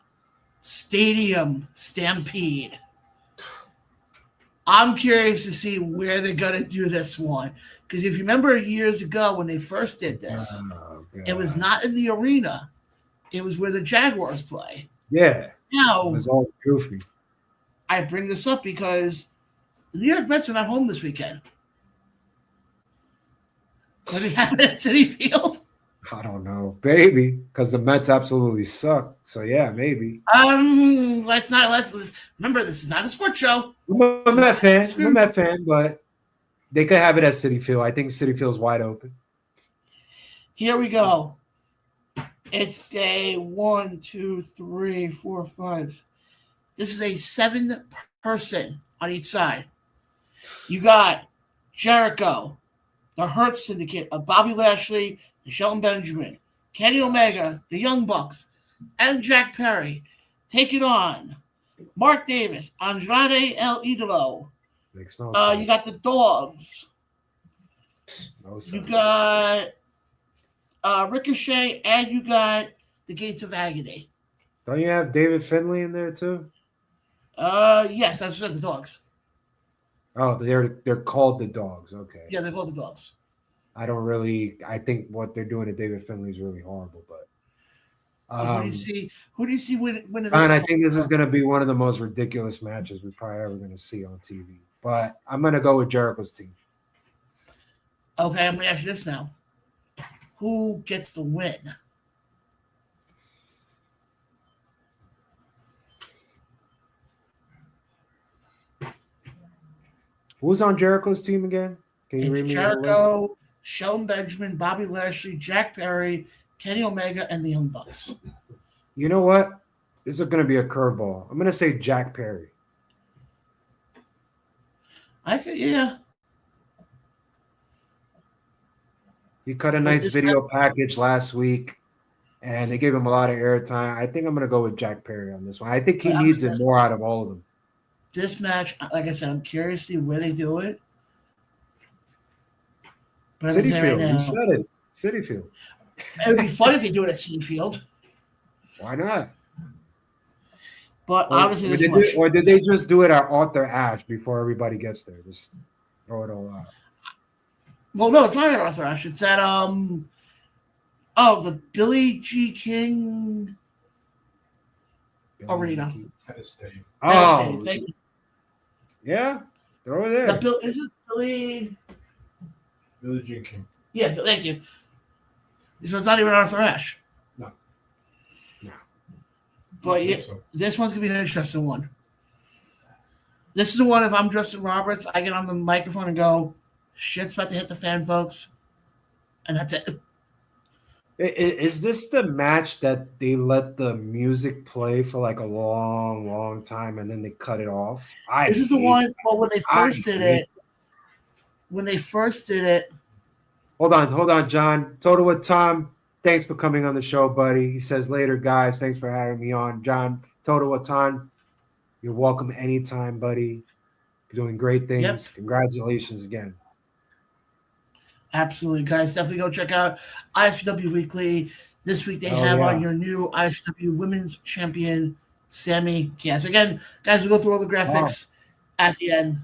Stadium Stampede. I'm curious to see where they're going to do this one. Because if you remember years ago when they first did this, it was not in the arena. It was where the Jaguars play. Yeah. Now, it was all goofy. I bring this up because the New York Mets are not home this weekend. Could it happen at Citi Field? I don't know. Maybe. Because the Mets absolutely suck. So, yeah, maybe. Let's remember, this is not a sports show. I'm a Met fan, but they could have it at Citi Field. I think Citi Field's wide open. Here we go. It's day 1, 2, 3, 4, 5. This is a 7-person on each side. You got Jericho, the Hurt Syndicate of Bobby Lashley, and Shelton Benjamin, Kenny Omega, the Young Bucks, and Jack Perry. Take it on. Mark Davis, Andrade El Idolo. Makes no sense. You got the Dogs. No sense. You got Ricochet, and you got the Gates of Agony. Don't you have David Finlay in there too? Yes, that's the Dogs. Oh, they're called the Dogs. Okay. Yeah, they're called the Dogs. I think what they're doing to David Finlay is really horrible, but who do you see winning this? And I think this is going to be one of the most ridiculous matches we're probably ever going to see on TV. But I'm going to go with Jericho's team. Okay, I'm going to ask you this now. Who gets the win? Who's on Jericho's team again? Can you read me Jericho, Shelton Benjamin, Bobby Lashley, Jack Perry, Kenny Omega, and the Young Bucks. You know what? This is going to be a curveball. I'm going to say Jack Perry. Yeah. He cut a nice video package last week, and they gave him a lot of airtime. I think I'm going to go with Jack Perry on this one. I think he needs it more out of all of them. This match, like I said, I'm curious to see where they do it. Citi Field. You said it. Citi Field. It would be fun if they do it at Citi Field. Why not? But honestly, did they just do it at Arthur Ashe before everybody gets there? Just throw it all out. Well, no, it's not at Arthur Ashe. It's at the Billie G. King Arena. Tennis Stadium. Oh, thank you. Yeah, throw it there. Is it Billie Jean King. Yeah, thank you. So it's not even Arthur Ashe. No. But this one's going to be an interesting one. This is the one, if I'm Justin Roberts, I get on the microphone and go, shit's about to hit the fan, folks. And that's it. Is this the match that they let the music play for like a long, long time and then they cut it off? This is the one. Well, when they I first did hate. it, when they first did it, Hold on, John. Totowa Tom, thanks for coming on the show, buddy. He says later, guys. Thanks for having me on, John. Totowa Tom, you're welcome anytime, buddy. You're doing great yep, things. Congratulations again. absolutely, guys. Definitely go check out ISPW Weekly. This week they Oh have yeah. on your new ISPW Women's Champion, Sammy Cass. Again, guys, we go through all the graphics at the end.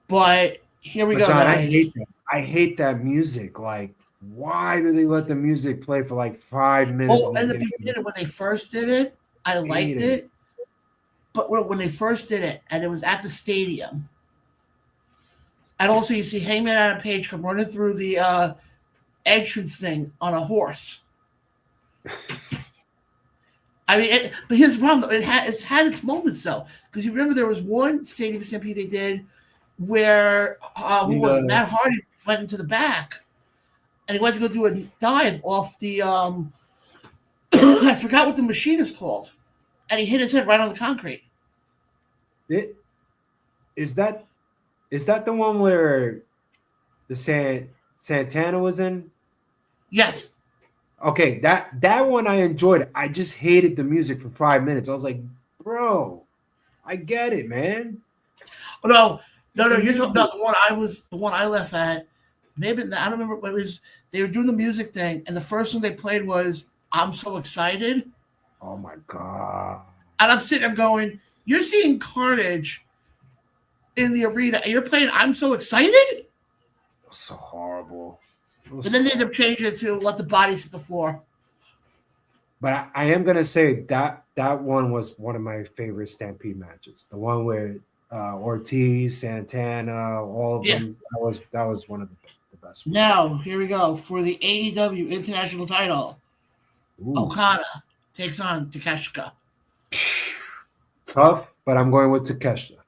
But here we But go, John, guys. I hate that music. Like, why do they let the music play for like 5 minutes? Well, in the beginning, when they first did it, I liked it. But when they first did it, and it was at the stadium, and also you see Hangman Adam Page come running through the entrance thing on a horse. I mean, but here's the problem: though. It's had its moments though, because you remember there was one Stadium Stampede they did where who was it? Matt Hardy went into the back, and he went to go do a dive off the I forgot what the machine is called, and he hit his head right on the concrete. Is that the one where the Santana was in? Yes. Okay, that one I enjoyed. I just hated the music for 5 minutes. I was like, bro, I get it, man. Oh, no. You're talking about the one I left at. Maybe I don't remember what it was. They were doing the music thing, and the first one they played was "I'm So Excited." Oh my god! And I'm sitting there going, "You're seeing carnage in the arena, and you're playing I'm So Excited." It was so horrible. But then they ended up changing it to "Let the Bodies Hit the Floor." But I am gonna say that one was one of my favorite Stampede matches. The one where Ortiz, Santana, all of them. That was one of the best ones. Now here we go for the AEW International Title. Ooh. Okada takes on Takeshita. Tough, but I'm going with Takeshita.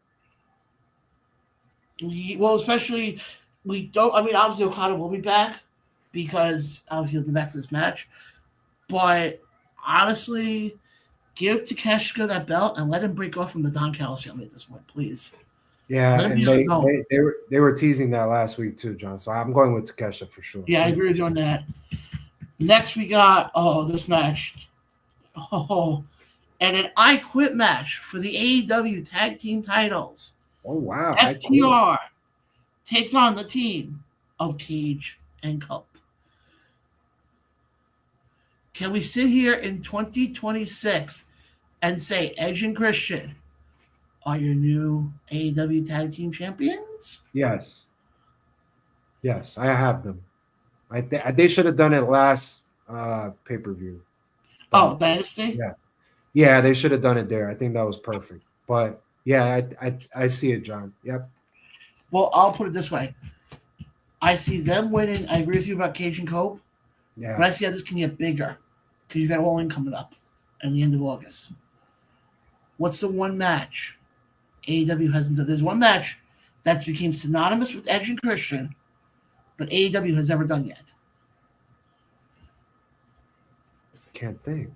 Well, especially we don't. I mean, obviously Okada will be back because obviously he'll be back for this match. But honestly, give Takeshita that belt and let him break off from the Don Callis family at this point, please. Yeah, and they were teasing that last week too, John. So I'm going with Takeshita for sure. Yeah, I agree with you on that. Next, we got this match. And an I Quit match for the AEW Tag Team titles. Oh wow! FTR takes on the team of Cage and Cope. Can we sit here in 2026 and say Edge and Christian are your new AEW Tag Team Champions? Yes. Yes, I have them. They should have done it last pay-per-view. Oh, Dynasty? Yeah, they should have done it there. I think that was perfect. But yeah, I see it, John. Yep. Well, I'll put it this way. I see them winning. I agree with you about Cage and Cope. Yeah. But I see how this can get bigger because you've got All In coming up in the end of August. What's the one match AEW hasn't done? There's one match that became synonymous with Edge and Christian, but AEW has never done yet. Can't think.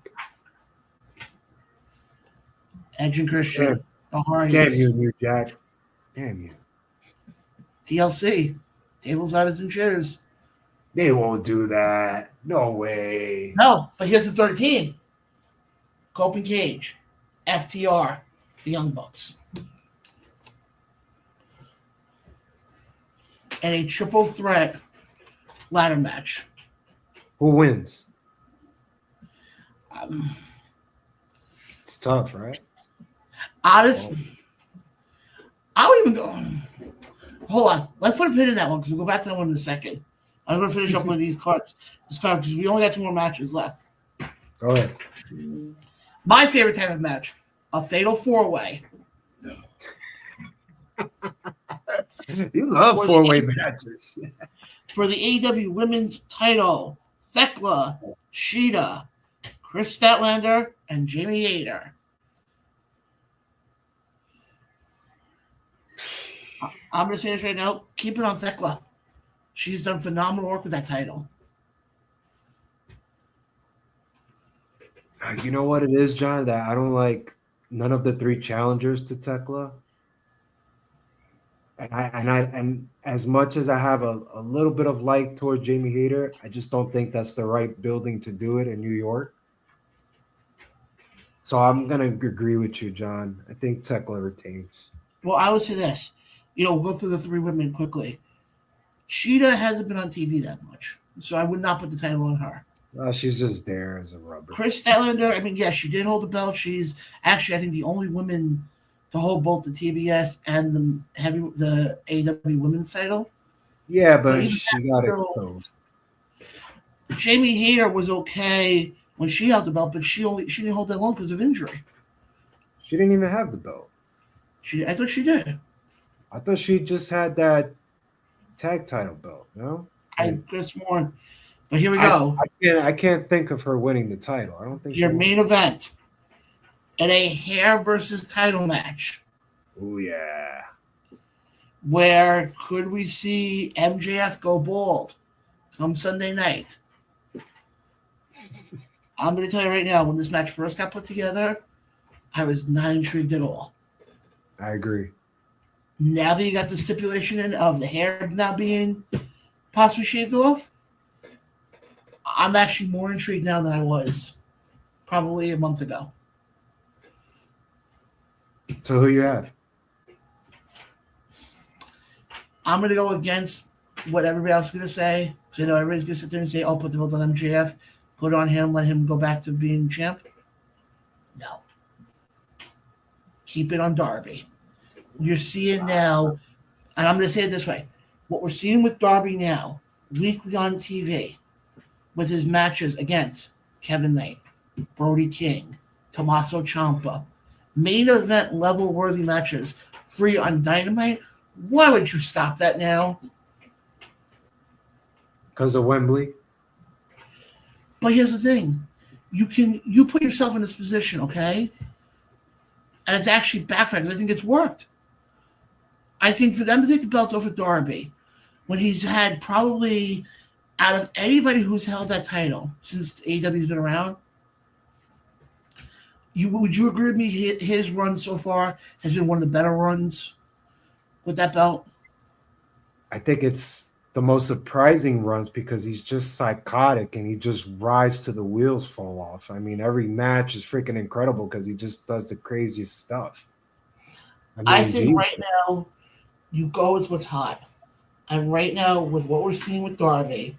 Edge and Christian. The Hardys. Damn you, New Jack. Damn you. TLC. Tables, ladders, and chairs. They won't do that. No way. No, but here's the 13. Cope and Cage. FTR. The Young Bucks. And a triple threat ladder match. Who wins? It's tough, right? Honestly, I would even go. Hold on. Let's put a pin in that one because we'll go back to that one in a second. I'm going to finish up with these cards. This card because we only got 2 more matches left. Go ahead. My favorite type of match: a fatal 4-way. No. You love 4-way matches. For the AEW Women's Title, Thekla, Shida, Chris Statlander, and Jamie Hayter. I'm going to say this right now. Keep it on Thekla. She's done phenomenal work with that title. You know what it is, John? That I don't like none of the three challengers to Tekla. And as much as I have a little bit of like towards Jamie Hayter, I just don't think that's the right building to do it in New York. So I'm gonna agree with you, John. I think Tekla retains. Well, I would say this. We'll go through the three women quickly. Sheeta hasn't been on TV that much, so I would not put the title on her. She's just there as a rubber. Chris Statlander, I mean, yes, she did hold the belt. She's actually, I think, the only woman to hold both the TBS and the AEW Women's title. Yeah, but even she got still, exposed. Jamie Hayter was okay when she held the belt, but she didn't hold that long because of injury. She didn't even have the belt. I thought she did. I thought she just had that tag title belt. No, I just more. But here we go. I can't think of her winning the title. I don't think Your main event in a hair versus title match. Oh yeah. Where could we see MJF go bald come Sunday night? I'm going to tell you right now, when this match first got put together, I was not intrigued at all. I agree. Now that you got the stipulation in of the hair now being possibly shaved off, I'm actually more intrigued now than I was probably a month ago. So who you have? I'm going to go against what everybody else is going to say. So, everybody's going to sit there and say, oh, put the belt on MJF, put it on him, let him go back to being champ. No. Keep it on Darby. You're seeing now, and I'm going to say it this way, what we're seeing with Darby now, weekly on TV, with his matches against Kevin Knight, Brody King, Tommaso Ciampa, main event level worthy matches, free on Dynamite. Why would you stop that now? Because of Wembley. But here's the thing. You put yourself in this position, okay? And it's actually backfired because I think it's worked. I think for them to take the belt over Darby, when he's had probably, out of anybody who's held that title since AEW's been around, would you agree with me? His run so far has been one of the better runs with that belt. I think it's the most surprising runs because he's just psychotic and he just rides to the wheels fall off. I mean, every match is freaking incredible because he just does the craziest stuff. I think right now you go with what's hot. And right now, with what we're seeing with Darby,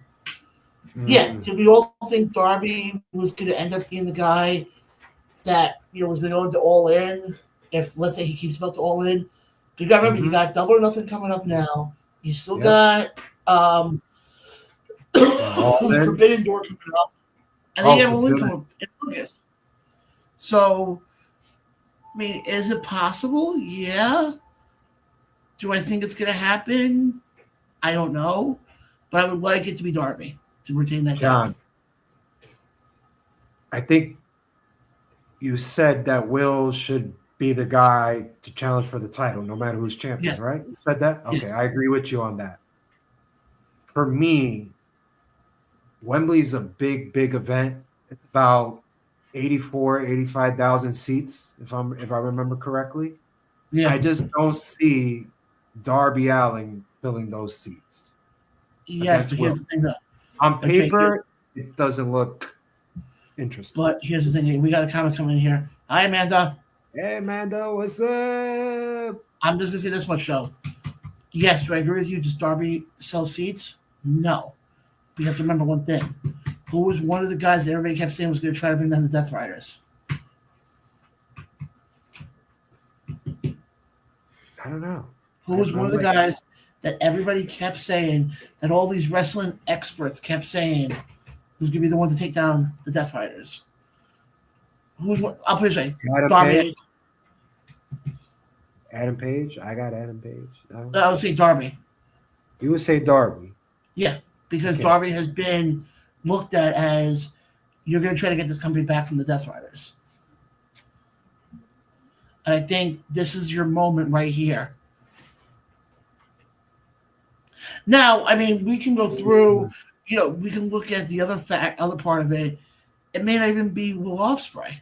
yeah, did we all think Darby was going to end up being the guy that was going to All In? If let's say he keeps about to All In, you got to remember you got Double or Nothing coming up now. You still got Forbidden Door coming up, and then you got All In coming up in August. So, I mean, is it possible? Yeah. Do I think it's going to happen? I don't know, but I would like it to be Darby to retain that John, I think you said that Will should be the guy to challenge for the title, no matter who's champion, Yes. right? You said that? Okay, Yes. I agree with you on that. For me, Wembley's a big, big event. It's about 85,000 seats, if I remember correctly. Yeah. I just don't see Darby Allin filling those seats. Yes, but here's the thing, though. On paper, it doesn't look interesting. But here's the thing. We got a comment coming in here. Hi, Amanda. Hey, Amanda, what's up? I'm just going to say this much, though. Yes, do I agree with you? Does Darby sell seats? No. But you have to remember one thing. Who was one of the guys that everybody kept saying was going to try to bring down the Death Riders? I don't know. Who was one of the guys that everybody kept saying, that all these wrestling experts kept saying, who's going to be the one to take down the Death Riders? I'll put it this way. Darby. Adam Page? I got Adam Page. I would say Darby. You would say Darby. Yeah, because Darby has been looked at as, you're going to try to get this company back from the Death Riders. And I think this is your moment right here. Now, I mean, we can go through, we can look at the other part of it. it may not even be Will Ospreay.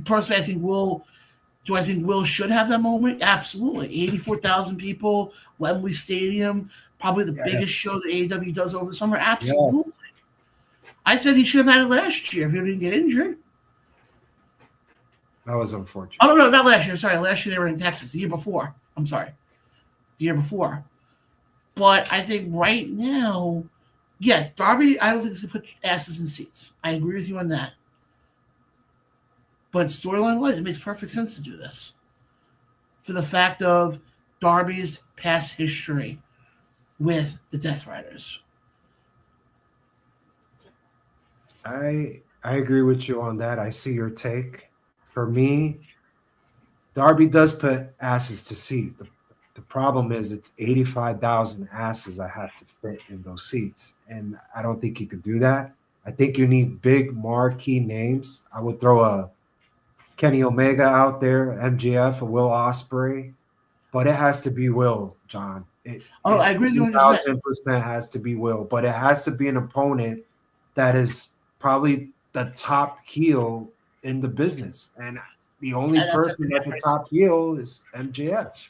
Personally, I think Will should have that moment? Absolutely. 84,000 people, Wembley Stadium, probably the biggest show that AEW does over the summer. Absolutely. Yes. I said he should have had it last year if he didn't get injured. That was unfortunate. Oh, no, not last year. Sorry, last year they were in Texas. The year before. I'm sorry. The year before. But I think right now, yeah, Darby, I don't think he's going to put asses in seats. I agree with you on that. But storyline-wise, it makes perfect sense to do this. For the fact of Darby's past history with the Death Riders. I agree with you on that. I see your take. For me, Darby does put asses to seat. The problem is it's 85,000 asses I have to fit in those seats. And I don't think you could do that. I think you need big marquee names. I would throw a Kenny Omega out there, MJF, a Will Ospreay. But it has to be Will, John. I agree with you. 1,000% has to be Will. But it has to be an opponent that is probably the top heel in the business. And the only person that's a top heel is MJF.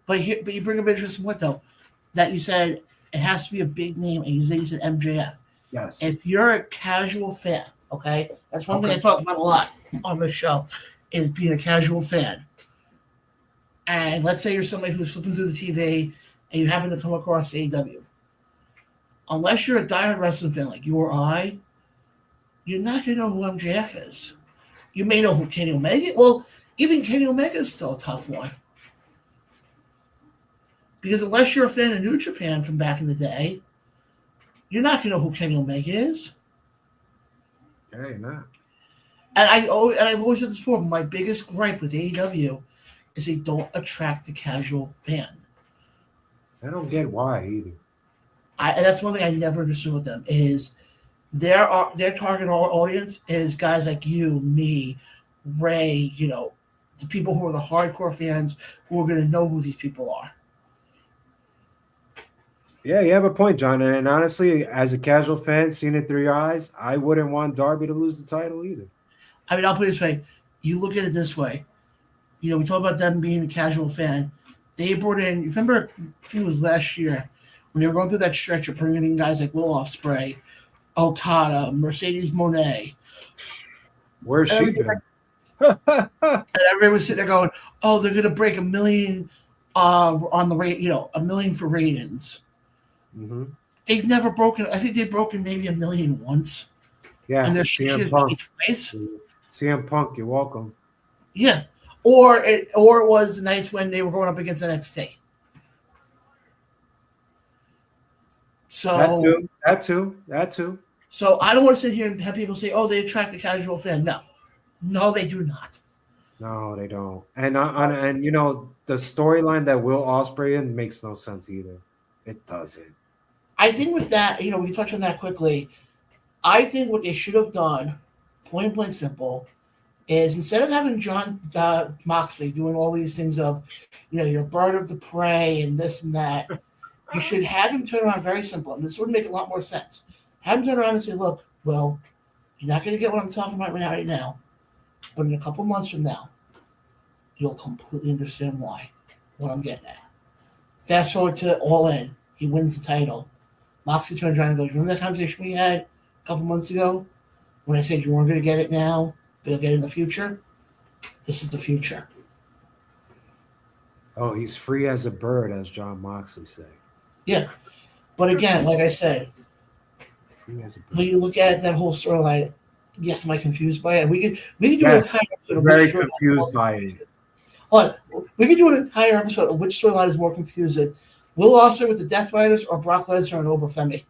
But you bring up an interesting point, though, that you said it has to be a big name, and you said MJF. Yes. If you're a casual fan, okay, that's one thing I talk about a lot on this show, is being a casual fan. And let's say you're somebody who's flipping through the TV and you happen to come across AEW. Unless you're a diehard wrestling fan like you or I, you're not going to know who MJF is. You may know who Kenny Omega is. Well, even Kenny Omega is still a tough one. Because unless you're a fan of New Japan from back in the day, you're not going to know who Kenny Omega is. Hey, man. And I've always said this before, my biggest gripe with AEW is they don't attract the casual fan. I don't get why either. And that's one thing I never understood with them is their target audience is guys like you, me, Ray, the people who are the hardcore fans who are going to know who these people are. Yeah, you have a point, John. And honestly, as a casual fan, seeing it through your eyes, I wouldn't want Darby to lose the title either. I mean, I'll put it this way. You look at it this way. We talk about them being a casual fan. They brought in, remember, I think it was last year, when they were going through that stretch of bringing in guys like Will Ospreay, Okada, Mercedes Moné. Where's she been? And everybody was sitting there going, oh, they're going to break 1 million on the rate, 1 million for ratings. Mm-hmm. They've never broken, I think they've broken maybe 1 million once. Yeah, and they're CM Punk. Twice. CM Punk, you're welcome. Yeah. Or it was the nights when they were going up against NXT. So that too. So I don't want to sit here and have people say, "Oh, they attract the casual fan." No, they do not. No, they don't. And the storyline that Will Ospreay in makes no sense either. It doesn't. I think with that, we can touch on that quickly. I think what they should have done, point blank simple, is instead of having John Moxley doing all these things of, your bird of the prey and this and that, you should have him turn around very simple. And this would make a lot more sense. Have him turn around and say, look, well, you're not going to get what I'm talking about right now, but in a couple months from now, you'll completely understand what I'm getting at. Fast forward to All In. He wins the title. Moxley turns around and goes, remember that conversation we had a couple months ago when I said you weren't going to get it now, but you'll get it in the future? This is the future. Oh, he's free as a bird, as John Moxley said. Yeah. But again, like I said, when you look at that whole storyline, yes, am I confused by it? We could do an entire episode of very confused by it. Hold on. We could do an entire episode of which storyline is more confusing. Will Ospreay with the Death Riders or Brock Lesnar and Obafemi?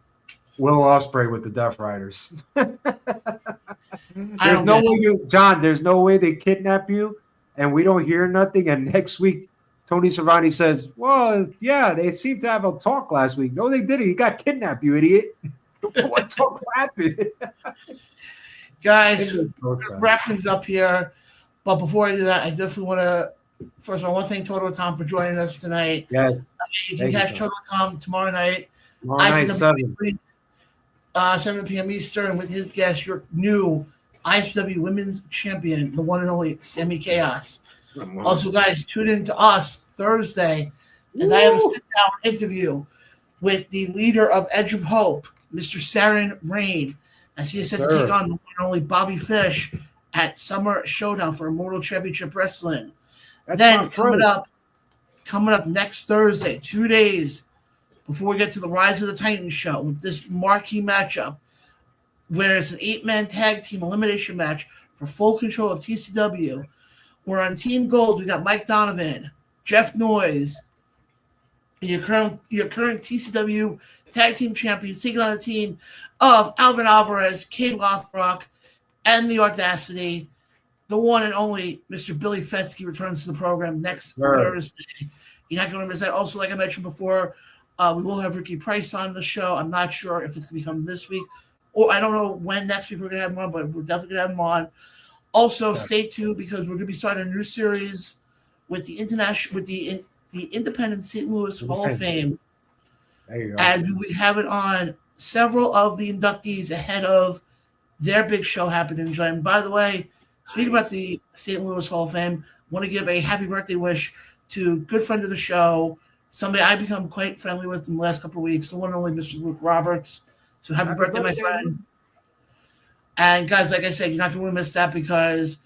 Will Ospreay with the Death Riders. There's no way John, there's no way they kidnap you and we don't hear nothing. And next week, Tony Schiavone says, well, yeah, they seemed to have a talk last week. No, they didn't. He got kidnapped, you idiot. What talk happened? Guys, wrap things up here. But before I do that, I definitely want to, first of all, I want to thank Totowa Tom for joining us tonight. Yes. You can catch Totowa Tom tomorrow night. Tomorrow night, 7. 7 p.m. Eastern with his guest, your new ISPW Women's Champion, the one and only Sammy Chaos. Come on. Also, guys, tune in to us Thursday as I have a sit-down interview with the leader of Edge of Hope, Mr. Saren Rain, as he is set to take on the one and only Bobby Fish at Summer Showdown for Immortal Championship Wrestling. That's Then coming up next Thursday, 2 days before we get to the Rise of the Titans show with this marquee matchup, where it's an 8-man tag team elimination match for full control of TCW. We're on Team Gold. We got Mike Donovan, Jeff Noyes, and your current TCW tag team champions taking on a team of Alvin Alvarez, Kate Lothbrock, and the Audacity. The one and only Mr. Billy Fetsky returns to the program next Thursday. You're not going to miss that. Also, like I mentioned before, we will have Ricky Price on the show. I'm not sure if it's going to be coming this week, or I don't know when next week we're going to have him on, but we're definitely going to have him on. Also, stay tuned because we're going to be starting a new series with the Independent St. Louis Hall of Fame. There you go. And we have it on several of the inductees ahead of their big show happening in July. And by the way, speaking about the St. Louis Hall of Fame, I want to give a happy birthday wish to a good friend of the show, somebody I've become quite friendly with in the last couple of weeks, the one and only Mr. Luke Roberts. So happy birthday, my friend. And guys, like I said, you're not going to miss that because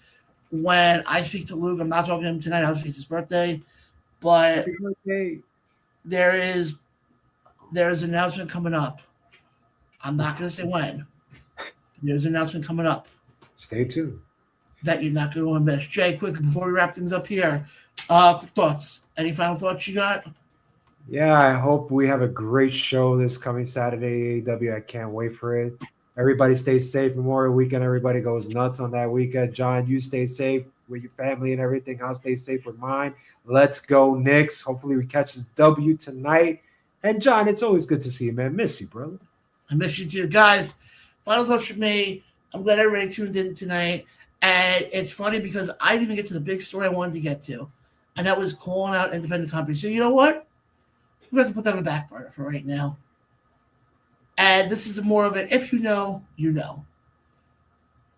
when I speak to Luke, I'm not talking to him tonight. Obviously, it's his birthday. But there is an announcement coming up. I'm not going to say when. There's an announcement coming up. Stay tuned. That you're not going to want to miss. Jay, quickly, before we wrap things up here, quick thoughts. Any final thoughts you got? Yeah, I hope we have a great show this coming Saturday, AEW. I can't wait for it. Everybody stay safe. Memorial weekend, everybody goes nuts on that weekend. John, you stay safe with your family and everything. I'll stay safe with mine. Let's go, Knicks. Hopefully we catch this W tonight. And John, it's always good to see you, man. Miss you, brother. I miss you too. Guys, final thoughts from me. I'm glad everybody tuned in tonight. And it's funny because I didn't even get to the big story I wanted to get to. And that was calling out independent companies. So you know what? We have to put that on the back burner for right now. And this is more of an if you know, you know.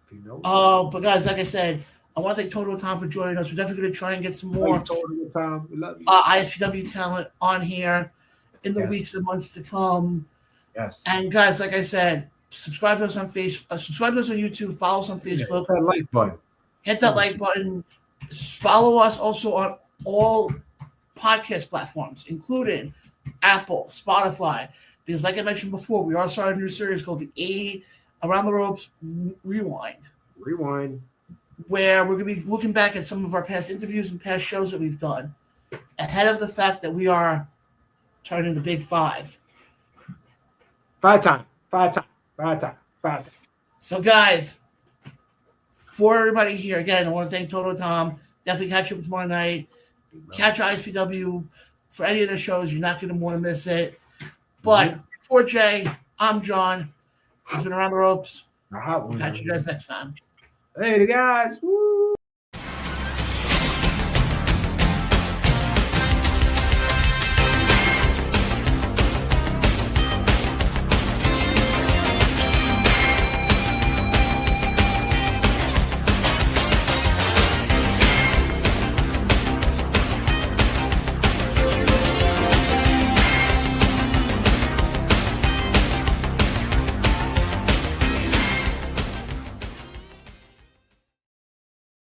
If you know. But guys, like I said, I want to thank Totowa Tom for joining us. We're definitely going to try and get some more Tom. We love you. ISPW talent on here in the weeks and months to come. Yes. And guys, like I said, subscribe to us on Facebook, subscribe to us on YouTube, follow us on Facebook. Hit that like button. Hit that like button. Follow us also on all podcast platforms, including Apple, Spotify. Because like I mentioned before, we are starting a new series called the Around the Ropes Rewind. Where we're going to be looking back at some of our past interviews and past shows that we've done ahead of the fact that we are turning the big 5. 5 time. So, guys, for everybody here, again, I want to thank Totowa Tom. Definitely catch up tomorrow night. Catch ISPW for any of the shows. You're not going to want to miss it. But for Jay, I'm John. It's been Around the Ropes. We'll catch you guys next time. Later, guys. Woo!